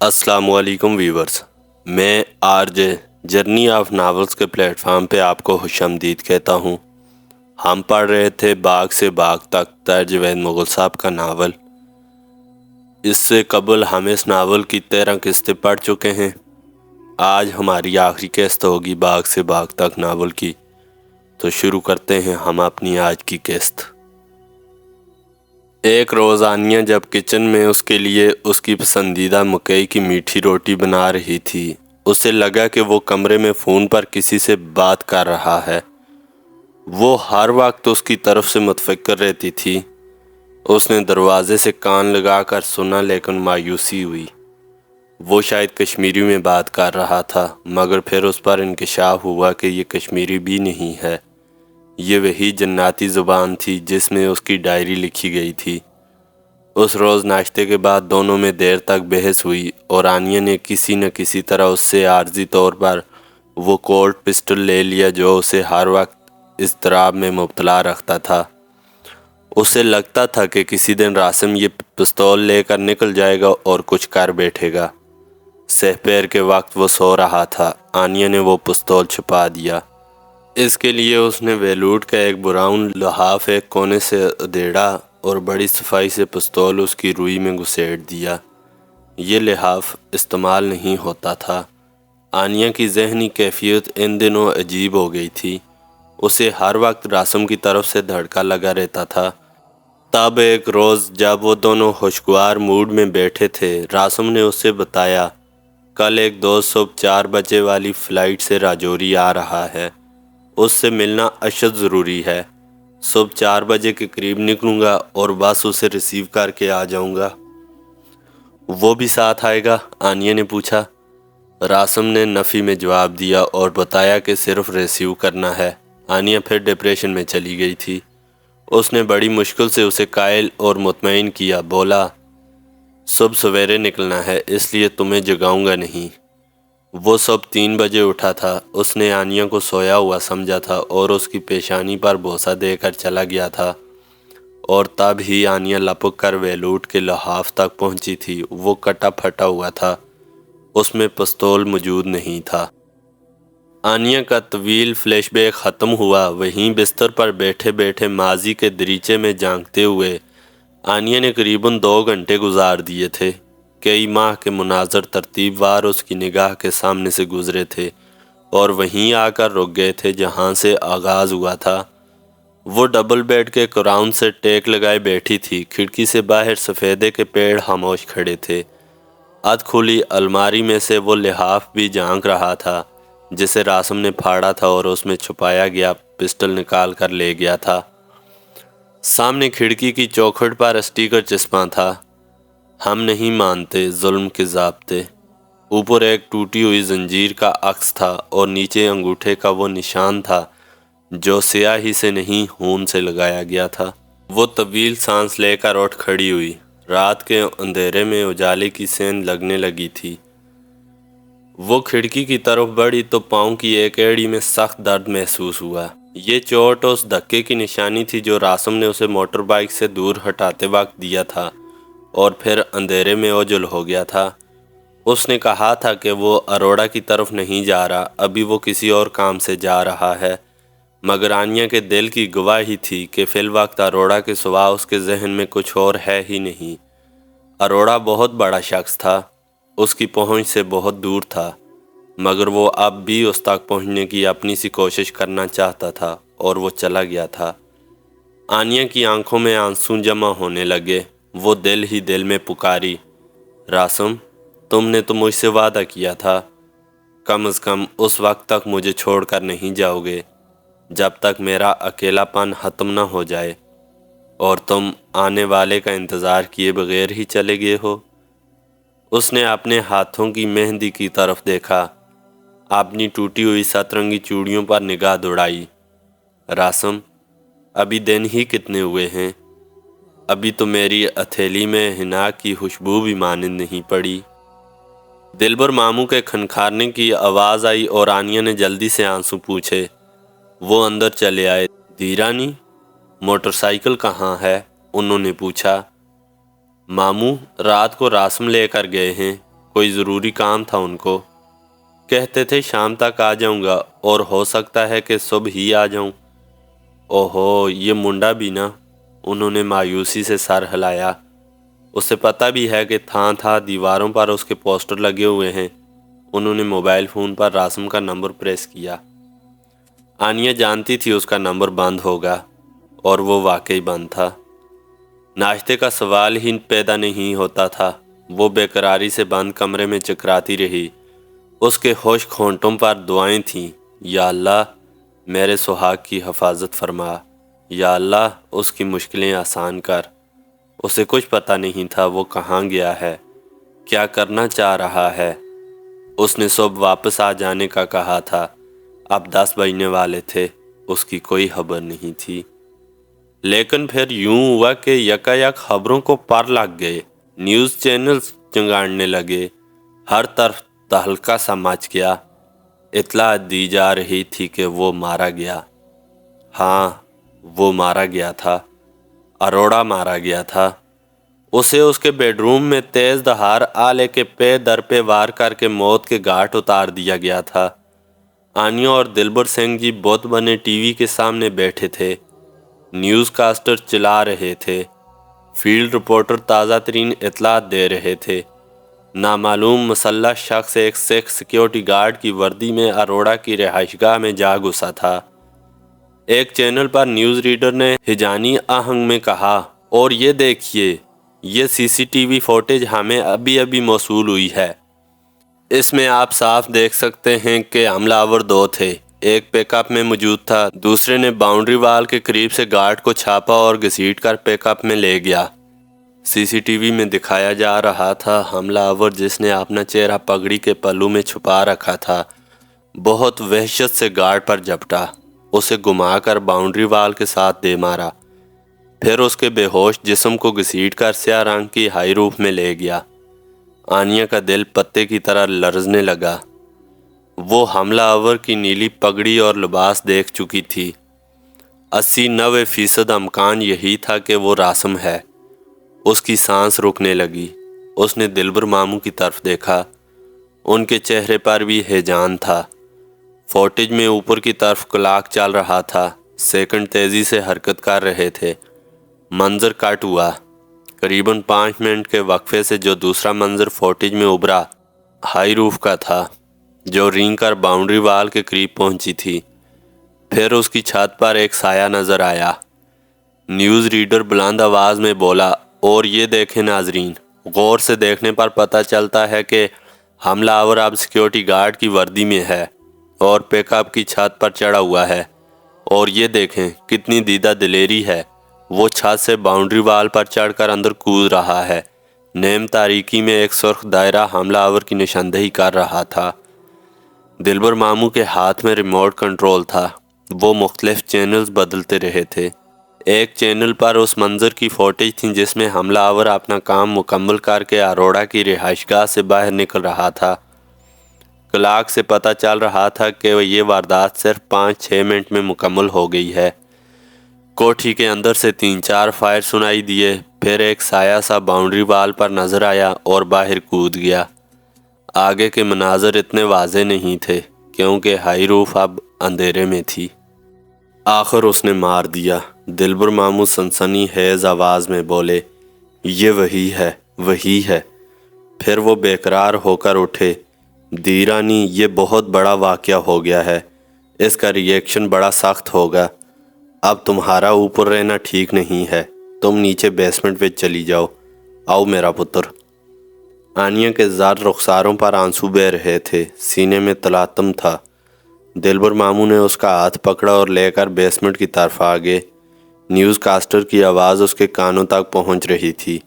السلام علیکم ویورز، میں R J journey of novels کے پلیٹ فارم پہ آپ کو خوش آمدید کہتا ہوں۔ ہم پڑھ رہے تھے باغ سے باغ تک طاہر جاوید مغل صاحب کا ناول۔ اس سے قبل ہم اس ناول کی 13 قسطیں پڑھ چکے ہیں۔ آج ہماری آخری قسط ہوگی باغ سے باغ تک ناول کی، تو شروع کرتے ہیں ہم اپنی آج کی قسط۔ ایک روز آنیہ جب کچن میں اس کے لیے اس کی پسندیدہ مکئی کی میٹھی روٹی بنا رہی تھی، اسے لگا کہ وہ کمرے میں فون پر کسی سے بات کر رہا ہے۔ وہ ہر وقت اس کی طرف سے متفکر رہتی تھی۔ اس نے دروازے سے کان لگا کر سنا، لیکن مایوسی ہوئی۔ وہ شاید کشمیری میں بات کر رہا تھا، مگر پھر اس پر انکشاف ہوا کہ یہ کشمیری بھی نہیں ہے، یہ وہی جناتی زبان تھی جس میں اس کی ڈائری لکھی گئی تھی۔ اس روز ناشتے کے بعد دونوں میں دیر تک بحث ہوئی اور آنیہ نے کسی نہ کسی طرح اس سے عارضی طور پر وہ کولٹ پسٹل لے لیا جو اسے ہر وقت اضطراب میں مبتلا رکھتا تھا۔ اسے لگتا تھا کہ کسی دن راسم یہ پستول لے کر نکل جائے گا اور کچھ کر بیٹھے گا۔ سحپیر کے وقت وہ سو رہا تھا، آنیہ نے وہ پستول چھپا دیا۔ اس کے لیے اس نے ویلوٹ کا ایک براؤن لحاف ایک کونے سے ادھیڑا اور بڑی صفائی سے پستول اس کی روئی میں گھسیٹ دیا۔ یہ لحاف استعمال نہیں ہوتا تھا۔ آنیہ کی ذہنی کیفیت ان دنوں عجیب ہو گئی تھی۔ اسے ہر وقت راسم کی طرف سے دھڑکا لگا رہتا تھا۔ تب ایک روز جب وہ دونوں خوشگوار موڈ میں بیٹھے تھے، راسم نے اس سے بتایا، کل ایک دوست صبح 4 بجے والی فلائٹ سے راجوری آ رہا ہے، اس سے ملنا اشد ضروری ہے۔ صبح 4 بجے کے قریب نکلوں گا اور بس اسے ریسیو کر کے آ جاؤں گا۔ وہ بھی ساتھ آئے گا؟ آنیہ نے پوچھا۔ راسم نے نفی میں جواب دیا اور بتایا کہ صرف ریسیو کرنا ہے۔ آنیہ پھر ڈپریشن میں چلی گئی تھی۔ اس نے بڑی مشکل سے اسے قائل اور مطمئن کیا، بولا، صبح سویرے نکلنا ہے، اس لیے تمہیں جگاؤں گا نہیں۔ وہ صبح 3 بجے اٹھا تھا۔ اس نے آنیہ کو سویا ہوا سمجھا تھا اور اس کی پیشانی پر بوسہ دے کر چلا گیا تھا، اور تب ہی آنیہ لپک کر ویلوٹ کے لحاف تک پہنچی تھی۔ وہ کٹا پھٹا ہوا تھا، اس میں پستول موجود نہیں تھا۔ آنیہ کا طویل فلیش بیک ختم ہوا۔ وہیں بستر پر بیٹھے بیٹھے ماضی کے دریچے میں جھانکتے ہوئے آنیہ نے قریباً 2 گھنٹے گزار دیے تھے۔ کئی ماہ کے مناظر ترتیب وار اس کی نگاہ کے سامنے سے گزرے تھے اور وہیں آ کر رک گئے تھے جہاں سے آغاز ہوا تھا۔ وہ ڈبل بیڈ کے کراؤن سے ٹیک لگائے بیٹھی تھی۔ کھڑکی سے باہر سفیدے کے پیڑ خاموش کھڑے تھے۔ ادھ کھلی الماری میں سے وہ لحاف بھی جھانک رہا تھا جسے راسم نے پھاڑا تھا اور اس میں چھپایا گیا پسٹل نکال کر لے گیا تھا۔ سامنے کھڑکی کی چوکھٹ پر اسٹیکر چسپاں تھا، ہم نہیں مانتے ظلم کے ضابطے۔ اوپر ایک ٹوٹی ہوئی زنجیر کا عکس تھا اور نیچے انگوٹھے کا وہ نشان تھا جو سیاہی سے نہیں خون سے لگایا گیا تھا۔ وہ طویل سانس لے کر اٹھ کھڑی ہوئی۔ رات کے اندھیرے میں اجالے کی سین لگنے لگی تھی۔ وہ کھڑکی کی طرف بڑھی تو پاؤں کی ایک ایڑی میں سخت درد محسوس ہوا۔ یہ چوٹ اس دھکے کی نشانی تھی جو راسم نے اسے موٹر بائیک سے دور ہٹاتے وقت دیا تھا اور پھر اندھیرے میں اوجھل ہو گیا تھا۔ اس نے کہا تھا کہ وہ اروڑا کی طرف نہیں جا رہا، ابھی وہ کسی اور کام سے جا رہا ہے، مگر آنیہ کے دل کی گواہی تھی کہ فی الوقت اروڑا کے سوا اس کے ذہن میں کچھ اور ہے ہی نہیں۔ اروڑا بہت بڑا شخص تھا، اس کی پہنچ سے بہت دور تھا، مگر وہ اب بھی اس تک پہنچنے کی اپنی سی کوشش کرنا چاہتا تھا اور وہ چلا گیا تھا۔ آنیہ کی آنکھوں میں آنسو جمع ہونے لگے۔ وہ دل ہی دل میں پکاری، راسم، تم نے تو مجھ سے وعدہ کیا تھا، کم از کم اس وقت تک مجھے چھوڑ کر نہیں جاؤ گے جب تک میرا اکیلا پن ختم نہ ہو جائے، اور تم آنے والے کا انتظار کیے بغیر ہی چلے گئے ہو۔ اس نے اپنے ہاتھوں کی مہندی کی طرف دیکھا، اپنی ٹوٹی ہوئی سترنگی چوڑیوں پر نگاہ دوڑائی۔ راسم، ابھی دن ہی کتنے ہوئے ہیں؟ ابھی تو میری ہتھیلی میں حنا کی خوشبو بھی مانند نہیں پڑی۔ دلبر ماموں کے کھنکھارنے کی آواز آئی اور آنیہ نے جلدی سے آنسو پوچھے۔ وہ اندر چلے آئے۔ دیرانی، موٹر سائیکل کہاں ہے؟ انہوں نے پوچھا۔ ماموں رات کو راسم لے کر گئے ہیں، کوئی ضروری کام تھا ان کو۔ کہتے تھے شام تک آ جاؤں گا اور ہو سکتا ہے کہ صبح ہی آ جاؤں۔ اوہو، یہ منڈا بھی نا۔ انہوں نے مایوسی سے سر ہلایا۔ اسے پتہ بھی ہے کہ تھا دیواروں پر اس کے پوسٹر لگے ہوئے ہیں۔ انہوں نے موبائل فون پر راسم کا نمبر پریس کیا۔ آنیہ جانتی تھی اس کا نمبر بند ہوگا، اور وہ واقعی بند تھا۔ ناشتے کا سوال ہی پیدا نہیں ہوتا تھا۔ وہ بے قراری سے بند کمرے میں چکراتی رہی۔ اس کے خشک ہونٹوں پر دعائیں تھیں، یا اللہ میرے سہاگ کی حفاظت فرما، یا اللہ اس کی مشکلیں آسان کر۔ اسے کچھ پتہ نہیں تھا وہ کہاں گیا ہے، کیا کرنا چاہ رہا ہے۔ اس نے صبح واپس آ جانے کا کہا تھا، اب 10 بجنے والے تھے، اس کی کوئی خبر نہیں تھی۔ لیکن پھر یوں ہوا کہ یکایک خبروں کو پر لگ گئے، نیوز چینلز چنگاڑنے لگے، ہر طرف تہلکہ سا مچ گیا۔ اطلاع دی جا رہی تھی کہ وہ مارا گیا۔ ہاں، وہ مارا گیا تھا، اروڑا مارا گیا تھا۔ اسے اس کے بیڈ روم میں تیز دھار آلے کے پے در پہ وار کر کے موت کے گھاٹ اتار دیا گیا تھا۔ آنیہ اور دلبر سنگھ جی بت بنے ٹی وی کے سامنے بیٹھے تھے۔ نیوز کاسٹر چلا رہے تھے، فیلڈ رپورٹر تازہ ترین اطلاعات دے رہے تھے۔ نامعلوم مسلح شخص ایک سکھ سیکیورٹی گارڈ کی وردی میں اروڑا کی رہائش گاہ میں جا گھسا تھا۔ ایک چینل پر نیوز ریڈر نے ہجانی آہنگ میں کہا، اور یہ دیکھیے، یہ CCTV فوٹیج ہمیں ابھی موصول ہوئی ہے۔ اس میں آپ صاف دیکھ سکتے ہیں کہ حملہ آور 2 تھے۔ ایک پک اپ میں موجود تھا، دوسرے نے باؤنڈری وال کے قریب سے گارڈ کو چھاپا اور گھسیٹ کر پک اپ میں لے گیا۔ CCTV میں دکھایا جا رہا تھا حملہ آور، جس نے اپنا چہرہ پگڑی کے پلو میں چھپا رکھا تھا، بہت وحشت سے گارڈ پر جھپٹا، اسے گھما کر باؤنڈری وال کے ساتھ دے مارا، پھر اس کے بے ہوش جسم کو گھسیٹ کر سیاہ رنگ کی ہائی روف میں لے گیا۔ آنیہ کا دل پتے کی طرح لرزنے لگا۔ وہ حملہ آور کی نیلی پگڑی اور لباس دیکھ چکی تھی۔ 80-90% امکان یہی تھا کہ وہ راسم ہے۔ اس کی سانس رکنے لگی۔ اس نے دلبر ماموں کی طرف دیکھا، ان کے چہرے پر بھی ہیجان تھا۔ فوٹیج میں اوپر کی طرف کلاک چل رہا تھا، سیکنڈ تیزی سے حرکت کر رہے تھے۔ منظر کٹ ہوا۔ قریباً 5 منٹ کے وقفے سے جو دوسرا منظر فوٹیج میں ابھرا، ہائی روف کا تھا، جو رینگ کر باؤنڈری وال کے قریب پہنچی تھی۔ پھر اس کی چھت پر ایک سایہ نظر آیا۔ نیوز ریڈر بلند آواز میں بولا، اور یہ دیکھیں ناظرین، غور سے دیکھنے پر پتہ چلتا ہے کہ حملہ آور اب سیکیورٹی گارڈ کی وردی میں ہے اور پک اپ کی چھت پر چڑھا ہوا ہے، اور یہ دیکھیں کتنی دیدہ دلیری ہے، وہ چھت سے باؤنڈری وال پر چڑھ کر اندر کود رہا ہے۔ نیم تاریکی میں ایک سرخ دائرہ حملہ آور کی نشاندہی کر رہا تھا۔ دلبر ماموں کے ہاتھ میں ریموٹ کنٹرول تھا۔ وہ مختلف چینلز بدلتے رہے تھے۔ ایک چینل پر اس منظر کی فوٹیج تھی جس میں حملہ آور اپنا کام مکمل کر کے اروڑا کی رہائش گاہ سے باہر نکل رہا تھا۔ کلاک سے پتہ چل رہا تھا کہ یہ واردات صرف 5-6 منٹ میں مکمل ہو گئی ہے۔ کوٹھی کے اندر سے 3-4 فائر سنائی دیے، پھر ایک سایہ سا باؤنڈری وال پر نظر آیا اور باہر کود گیا۔ آگے کے مناظر اتنے واضح نہیں تھے کیونکہ ہائی روف اب اندھیرے میں تھی۔ آخر اس نے مار دیا، دلبر ماموں سنسنی خیز آواز میں بولے، یہ وہی ہے۔ پھر وہ بے قرار ہو کر اٹھے، دی رانی، یہ بہت بڑا واقعہ ہو گیا ہے، اس کا ریئیکشن بڑا سخت ہوگا۔ اب تمہارا اوپر رہنا ٹھیک نہیں ہے، تم نیچے بیسمنٹ میں چلی جاؤ، آؤ میرا پتر۔ آنیہ کے زرد رخساروں پر آنسو بہہ رہے تھے، سینے میں تلاطم تھا۔ دلبر ماموں نے اس کا ہاتھ پکڑا اور لے کر بیسمنٹ کی طرف آگے۔ نیوز کاسٹر کی آواز اس کے کانوں تک پہنچ رہی تھی۔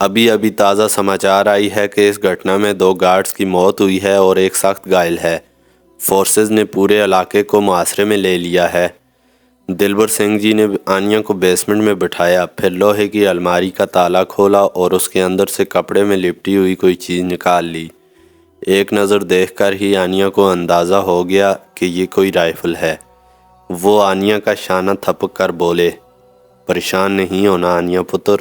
ابھی تازہ سماچار آئی ہے کہ اس گھٹنا میں 2 گارڈز کی موت ہوئی ہے اور ایک سخت گھائل ہے۔ فورسز نے پورے علاقے کو محاصرے میں لے لیا ہے۔ دلبر سنگھ جی نے آنیہ کو بیسمنٹ میں بٹھایا، پھر لوہے کی الماری کا تالا کھولا اور اس کے اندر سے کپڑے میں لپٹی ہوئی کوئی چیز نکال لی۔ ایک نظر دیکھ کر ہی آنیہ کو اندازہ ہو گیا کہ یہ کوئی رائفل ہے۔ وہ آنیہ کا شانہ تھپک کر بولے، پریشان نہیں ہونا آنیہ پتر،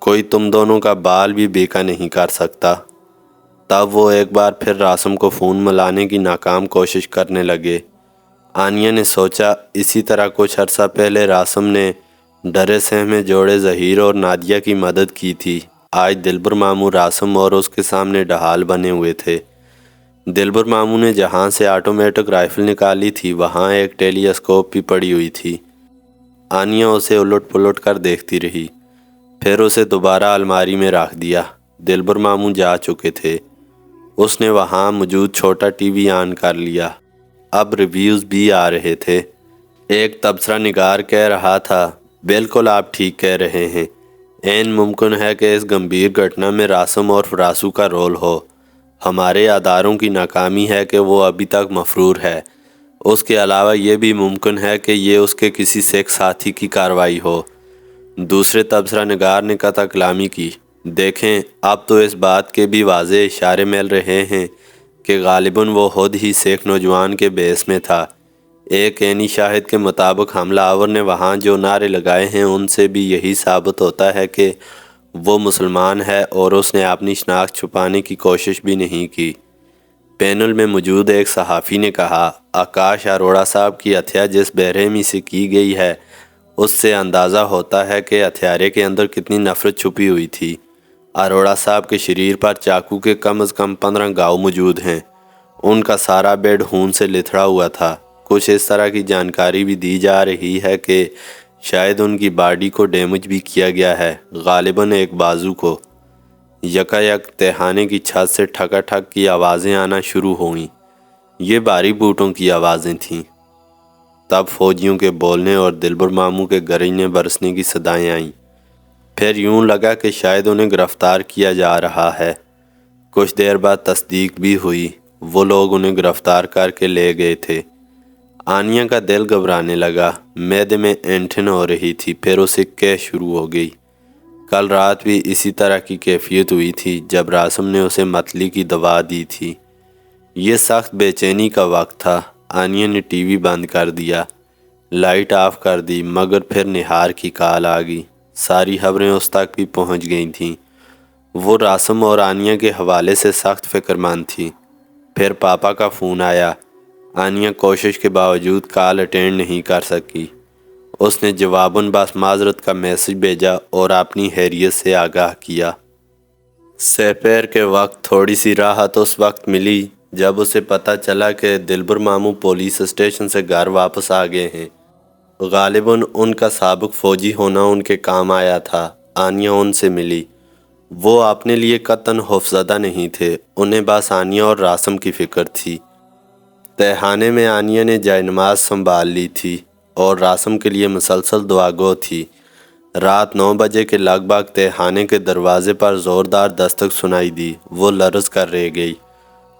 کوئی تم دونوں کا بال بھی بیکا نہیں کر سکتا۔ تب وہ ایک بار پھر راسم کو فون ملانے کی ناکام کوشش کرنے لگے۔ آنیہ نے سوچا اسی طرح کچھ عرصہ پہلے راسم نے ڈرے سہمے جوڑے ظہیر اور نادیہ کی مدد کی تھی۔ آج دلبر ماموں راسم اور اس کے سامنے ڈھال بنے ہوئے تھے۔ دلبر ماموں نے جہاں سے آٹومیٹک رائفل نکالی تھی وہاں ایک ٹیلی اسکوپ بھی پڑی ہوئی تھی۔ آنیہ اسے الٹ پلٹ کر دیکھتی رہی، پھر اسے دوبارہ الماری میں رکھ دیا۔ دلبر ماموں جا چکے تھے۔ اس نے وہاں موجود چھوٹا ٹی وی آن کر لیا۔ اب ریویوز بھی آ رہے تھے۔ ایک تبصرہ نگار کہہ رہا تھا، بالکل آپ ٹھیک کہہ رہے ہیں، عین ممکن ہے کہ اس گمبھیر گھٹنا میں راسم اور فراسو کا رول ہو۔ ہمارے اداروں کی ناکامی ہے کہ وہ ابھی تک مفرور ہے۔ اس کے علاوہ یہ بھی ممکن ہے کہ یہ اس کے کسی سکھ ساتھی کی کارروائی ہو۔ دوسرے تبصرہ نگار نے قطع کلامی کی، دیکھیں اب تو اس بات کے بھی واضح اشارے مل رہے ہیں کہ غالباً وہ خود ہی سکھ نوجوان کے بیس میں تھا۔ ایک عینی شاہد کے مطابق حملہ آور نے وہاں جو نعرے لگائے ہیں ان سے بھی یہی ثابت ہوتا ہے کہ وہ مسلمان ہے اور اس نے اپنی شناخت چھپانے کی کوشش بھی نہیں کی۔ پینل میں موجود ایک صحافی نے کہا، آکاش اروڑہ صاحب کی ہتیا جس بےرحمی سے کی گئی ہے اس سے اندازہ ہوتا ہے کہ ہتھیارے کے اندر کتنی نفرت چھپی ہوئی تھی۔ اروڑہ صاحب کے شریر پر چاقو کے کم از کم 15 گھاؤ موجود ہیں۔ ان کا سارا بیڈ خون سے لتھڑا ہوا تھا۔ کچھ اس طرح کی جانکاری بھی دی جا رہی ہے کہ شاید ان کی باڈی کو ڈیمیج بھی کیا گیا ہے، غالباً ایک بازو کو۔ یکایک تہھانے کی چھت سے ٹھکا ٹھک کی آوازیں آنا شروع ہوئیں۔ یہ بھاری بوٹوں کی آوازیں تھیں۔ تب فوجیوں کے بولنے اور دلبر ماموں کے گرجنے برسنے کی صدائیں آئیں۔ پھر یوں لگا کہ شاید انہیں گرفتار کیا جا رہا ہے۔ کچھ دیر بعد تصدیق بھی ہوئی، وہ لوگ انہیں گرفتار کر کے لے گئے تھے۔ آنیہ کا دل گھبرانے لگا، معدے میں اینٹھن ہو رہی تھی، پھر اسے قے شروع ہو گئی۔ کل رات بھی اسی طرح کی کیفیت ہوئی تھی جب راسم نے اسے متلی کی دوا دی تھی۔ یہ سخت بے چینی کا وقت تھا۔ آنیہ نے ٹی وی بند کر دیا، لائٹ آف کر دی، مگر پھر نہار کی کال آ گئی۔ ساری خبریں اس تک بھی پہنچ گئی تھیں۔ وہ راسم اور آنیہ کے حوالے سے سخت فکر مند تھی۔ پھر پاپا کا فون آیا۔ آنیہ کوشش کے باوجود کال اٹینڈ نہیں کر سکی۔ اس نے جواباً بس معذرت کا میسج بھیجا اور اپنی خیریت سے آگاہ کیا۔ سپہر کے وقت تھوڑی سی راحت اس وقت ملی جب اسے پتہ چلا کہ دلبر ماموں پولیس اسٹیشن سے گھر واپس آ گئے ہیں۔ غالباً ان کا سابق فوجی ہونا ان کے کام آیا تھا۔ آنیہ ان سے ملی۔ وہ اپنے لیے قطعاً خوفزدہ نہیں تھے، انہیں بس آنیہ اور راسم کی فکر تھی۔ تہھانے میں آنیہ نے جائے نماز سنبھال لی تھی اور راسم کے لیے مسلسل دعا گو تھی۔ رات 9 بجے کے لگ بھگ تہھانے کے دروازے پر زوردار دستک سنائی دی۔ وہ لرز کر رہ گئی۔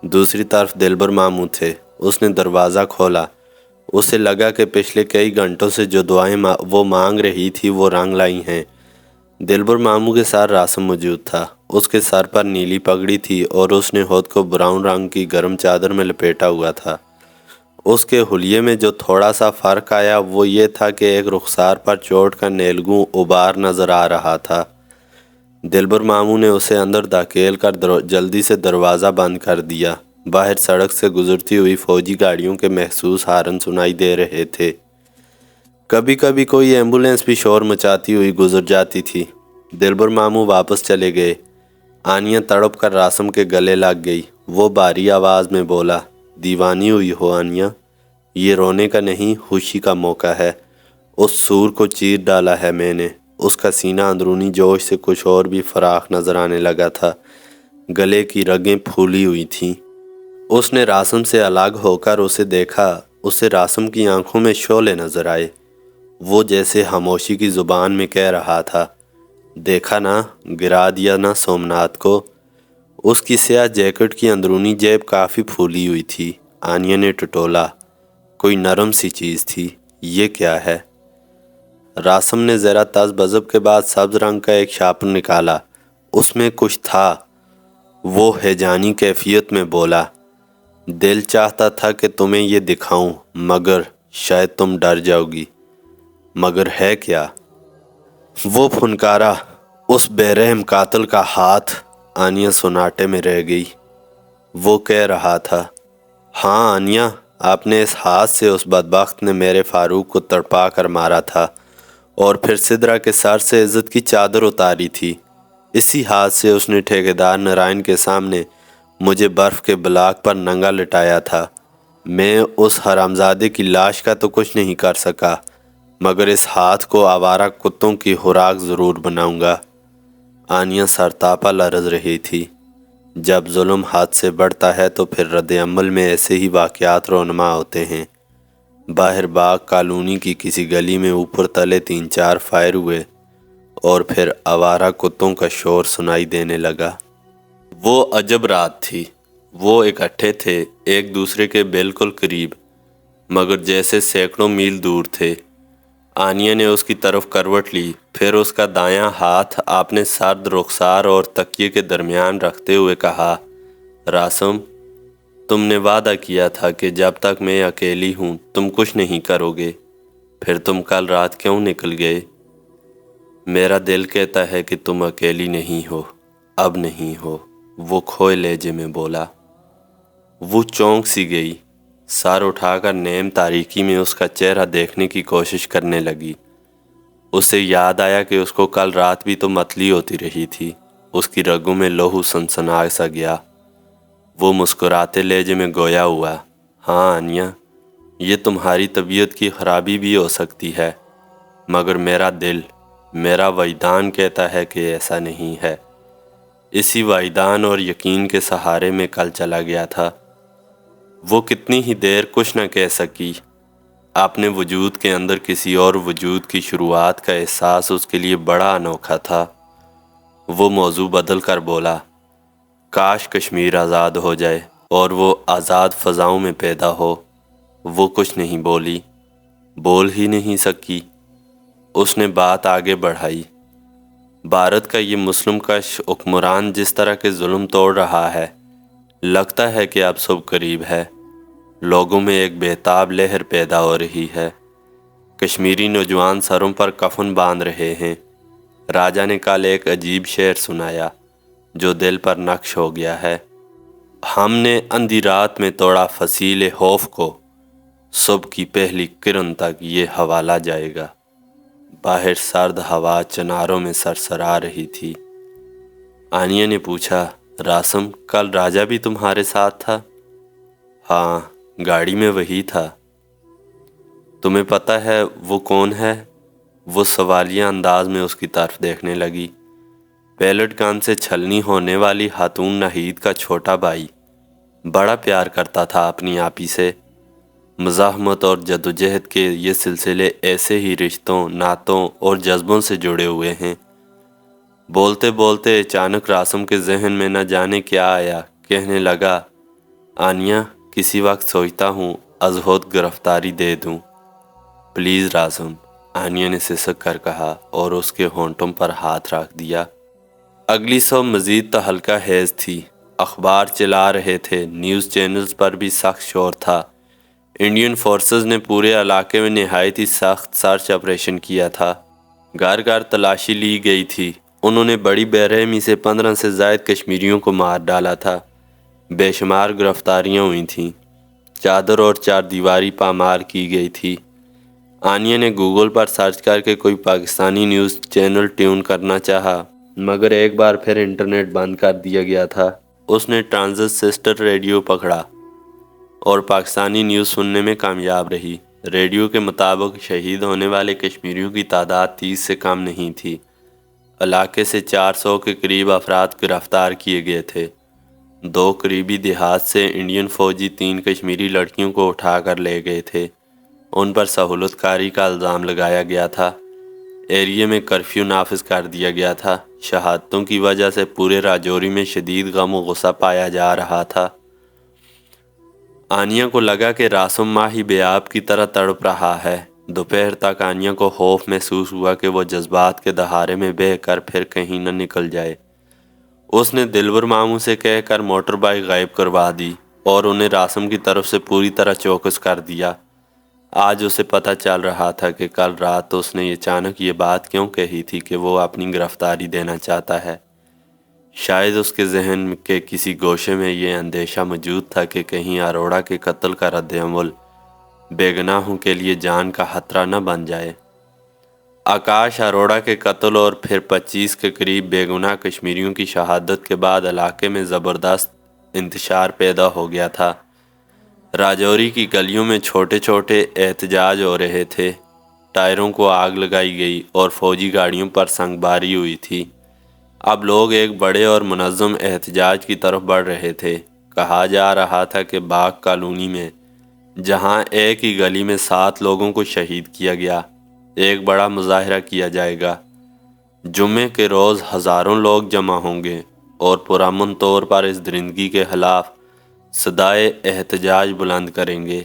دوسری طرف دلبر ماموں تھے۔ اس نے دروازہ کھولا۔ اسے لگا کہ پچھلے کئی گھنٹوں سے جو دعائیں وہ مانگ رہی تھی وہ رنگ لائی ہیں۔ دلبر ماموں کے ساتھ راسم موجود تھا۔ اس کے سر پر نیلی پگڑی تھی اور اس نے خود کو براؤن رنگ کی گرم چادر میں لپیٹا ہوا تھا۔ اس کے حلیے میں جو تھوڑا سا فرق آیا وہ یہ تھا کہ ایک رخسار پر چوٹ کا نیلگوں ابار نظر آ رہا تھا۔ دلبر ماموں نے اسے اندر دھکیل کر جلدی سے دروازہ بند کر دیا۔ باہر سڑک سے گزرتی ہوئی فوجی گاڑیوں کے محسوس ہارن سنائی دے رہے تھے۔ کبھی کبھی کوئی ایمبولینس بھی شور مچاتی ہوئی گزر جاتی تھی۔ دلبر ماموں واپس چلے گئے۔ آنیہ تڑپ کر راسم کے گلے لگ گئی۔ وہ بھاری آواز میں بولا، دیوانی ہوئی ہو آنیہ، یہ رونے کا نہیں خوشی کا موقع ہے۔ اس سور کو چیر ڈالا ہے میں نے۔ اس کا سینہ اندرونی جوش سے کچھ اور بھی فراخ نظر آنے لگا تھا۔ گلے کی رگیں پھولی ہوئی تھیں۔ اس نے راسم سے الگ ہو کر اسے دیکھا۔ اسے راسم کی آنکھوں میں شعلے نظر آئے۔ وہ جیسے خاموشی کی زبان میں کہہ رہا تھا، دیکھا نا، گرا دیا نا سومناتھ کو۔ اس کی سیاہ جیکٹ کی اندرونی جیب کافی پھولی ہوئی تھی۔ آنیہ نے ٹٹولا، کوئی نرم سی چیز تھی، یہ کیا ہے؟ راسم نے ذرا تذبذب کے بعد سبز رنگ کا ایک شاپر نکالا۔ اس میں کچھ تھا۔ وہ ہیجانی کیفیت میں بولا، دل چاہتا تھا کہ تمہیں یہ دکھاؤں مگر شاید تم ڈر جاؤ گی۔ مگر ہے کیا؟ وہ پھنکارا، اس بے رحم قاتل کا ہاتھ۔ آنیہ سناٹے میں رہ گئی۔ وہ کہہ رہا تھا، ہاں انیا، آپ نے اس ہاتھ سے اس بدبخت نے میرے فاروق کو تڑپا کر مارا تھا اور پھر سدرا کے سر سے عزت کی چادر اتاری تھی۔ اسی ہاتھ سے اس نے ٹھیکیدار نارائن کے سامنے مجھے برف کے بلاک پر ننگا لٹایا تھا۔ میں اس حرامزادے کی لاش کا تو کچھ نہیں کر سکا، مگر اس ہاتھ کو آوارہ کتوں کی خوراک ضرور بناؤں گا۔ آنیا سرتاپا لرز رہی تھی۔ جب ظلم حد سے بڑھتا ہے تو پھر رد عمل میں ایسے ہی واقعات رونما ہوتے ہیں۔ باہر باغ کالونی کی کسی گلی میں اوپر تلے 3-4 فائر ہوئے اور پھر آوارہ کتوں کا شور سنائی دینے لگا۔ وہ عجب رات تھی۔ وہ اکٹھے تھے، ایک دوسرے کے بالکل قریب، مگر جیسے سینکڑوں میل دور تھے۔ آنیا نے اس کی طرف کروٹ لی، پھر اس کا دایاں ہاتھ آپ نے سرد رخسار اور تکیے کے درمیان رکھتے ہوئے کہا، راسم، تم نے وعدہ کیا تھا کہ جب تک میں اکیلی ہوں تم کچھ نہیں کرو گے، پھر تم کل رات کیوں نکل گئے؟ میرا دل کہتا ہے کہ تم اکیلی نہیں ہو، اب نہیں ہو، وہ کھوئے لہجے میں بولا۔ وہ چونک سی گئی، سر اٹھا کر نیم تاریکی میں اس کا چہرہ دیکھنے کی کوشش کرنے لگی۔ اسے یاد آیا کہ اس کو کل رات بھی تو متلی ہوتی رہی تھی۔ اس کی رگوں میں لہو سنسنا سا گیا۔ وہ مسکراتے لہجے میں گویا ہوا، ہاں انیا، یہ تمہاری طبیعت کی خرابی بھی ہو سکتی ہے، مگر میرا دل، میرا وجدان کہتا ہے کہ ایسا نہیں ہے۔ اسی وجدان اور یقین کے سہارے میں کل چلا گیا تھا۔ وہ کتنی ہی دیر کچھ نہ کہہ سکی۔ اپنے وجود کے اندر کسی اور وجود کی شروعات کا احساس اس کے لیے بڑا انوکھا تھا۔ وہ موضوع بدل کر بولا، کاش کشمیر آزاد ہو جائے اور وہ آزاد فضاؤں میں پیدا ہو۔ وہ کچھ نہیں بولی، بول ہی نہیں سکی۔ اس نے بات آگے بڑھائی، بھارت کا یہ مسلم کش حکمران جس طرح کے ظلم توڑ رہا ہے، لگتا ہے کہ اب صبح قریب ہے۔ لوگوں میں ایک بےتاب لہر پیدا ہو رہی ہے۔ کشمیری نوجوان سروں پر کفن باندھ رہے ہیں۔ راجا نے کل ایک عجیب شعر سنایا جو دل پر نقش ہو گیا ہے، ہم نے اندھی رات میں توڑا فصیل خوف کو، صبح کی پہلی کرن تک یہ حوالہ جائے گا۔ باہر سرد ہوا چناروں میں سرسرا رہی تھی۔ آنیا نے پوچھا، راسم، کل راجا بھی تمہارے ساتھ تھا؟ ہاں، گاڑی میں وہی تھا۔ تمہیں پتہ ہے وہ کون ہے؟ وہ سوالیہ انداز میں اس کی طرف دیکھنے لگی۔ پیلٹ گن سے چھلنی ہونے والی خاتون ناہید کا چھوٹا بھائی، بڑا پیار کرتا تھا اپنی آپی سے۔ مزاحمت اور جدوجہد کے یہ سلسلے ایسے ہی رشتوں، نعتوں اور جذبوں سے جڑے ہوئے ہیں۔ بولتے بولتے اچانک راسم کے ذہن میں نہ جانے کیا آیا، کہنے لگا، آنیا، کسی وقت سوچتا ہوں از خود گرفتاری دے دوں۔ پلیز راسم، آنیا نے سسک کر کہا اور اس کے ہونٹوں پر ہاتھ رکھ دیا۔ اگلی صبح مزید تہلکہ خیز تھی۔ اخبار چلا رہے تھے، نیوز چینلز پر بھی سخت شور تھا۔ انڈین فورسز نے پورے علاقے میں نہایت ہی سخت سرچ آپریشن کیا تھا۔ گھر گھر تلاشی لی گئی تھی۔ انہوں نے بڑی بے رحمی سے 15 سے زائد کشمیریوں کو مار ڈالا تھا۔ بے شمار گرفتاریاں ہوئی تھیں۔ چادر اور چار دیواری پامال کی گئی تھی۔ آنیا نے گوگل پر سرچ کر کے کوئی پاکستانی نیوز چینل ٹیون کرنا چاہا، مگر ایک بار پھر انٹرنیٹ بند کر دیا گیا تھا۔ اس نے ٹرانزسٹر ریڈیو پکڑا اور پاکستانی نیوز سننے میں کامیاب رہی۔ ریڈیو کے مطابق شہید ہونے والے کشمیریوں کی تعداد 30 سے کم نہیں تھی۔ علاقے سے 400 کے قریب افراد گرفتار کیے گئے تھے۔ 2 قریبی دیہات سے انڈین فوجی 3 کشمیری لڑکیوں کو اٹھا کر لے گئے تھے۔ ان پر سہولت کاری کا الزام لگایا گیا تھا۔ ایریے میں کرفیو نافذ کر دیا گیا تھا۔ شہادتوں کی وجہ سے پورے راجوری میں شدید غم و غصہ پایا جا رہا تھا۔ آنیا کو لگا کہ راسم ماہی بیاب کی طرح تڑپ رہا ہے۔ دوپہر تک آنیا کو خوف محسوس ہوا کہ وہ جذبات کے دہارے میں بہہ کر پھر کہیں نہ نکل جائے۔ اس نے دلبر ماموں سے کہہ کر موٹر بائک غائب کروا دی اور انہیں راسم کی طرف سے پوری طرح چوکس کر دیا۔ آج اسے پتہ چل رہا تھا کہ کل رات اس نے اچانک یہ بات کیوں کہی تھی کہ وہ اپنی گرفتاری دینا چاہتا ہے۔ شاید اس کے ذہن کے کسی گوشے میں یہ اندیشہ موجود تھا کہ کہیں اروڑا کے قتل کا رد عمل بے گناہوں کے لیے جان کا خطرہ نہ بن جائے۔ آکاش اروڑا کے قتل اور پھر 25 کے قریب بے گناہ کشمیریوں کی شہادت کے بعد علاقے میں زبردست انتشار پیدا ہو گیا تھا۔ راجوری کی گلیوں میں چھوٹے چھوٹے احتجاج ہو رہے تھے، ٹائروں کو آگ لگائی گئی اور فوجی گاڑیوں پر سنگ باری ہوئی تھی۔ اب لوگ ایک بڑے اور منظم احتجاج کی طرف بڑھ رہے تھے۔ کہا جا رہا تھا کہ باغ کالونی میں، جہاں ایک ہی گلی میں 7 لوگوں کو شہید کیا گیا، ایک بڑا مظاہرہ کیا جائے گا۔ جمعے کے روز ہزاروں لوگ جمع ہوں گے اور پرامن طور پر اس درندگی کے خلاف صدائے احتجاج بلند کریں گے۔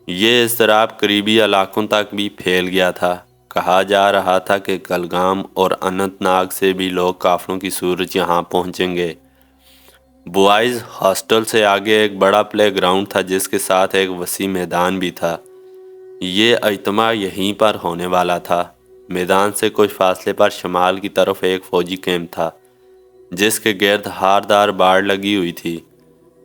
یہ اضطراب قریبی علاقوں تک بھی پھیل گیا تھا۔ کہا جا رہا تھا کہ کلگام اور اننت ناگ سے بھی لوگ قافلوں کی صورت یہاں پہنچیں گے۔ بوائز ہاسٹل سے آگے ایک بڑا پلے گراؤنڈ تھا جس کے ساتھ ایک وسیع میدان بھی تھا۔ یہ اجتماع یہیں پر ہونے والا تھا۔ میدان سے کچھ فاصلے پر شمال کی طرف ایک فوجی کیمپ تھا جس کے گرد ہاردار باڑ لگی ہوئی تھی۔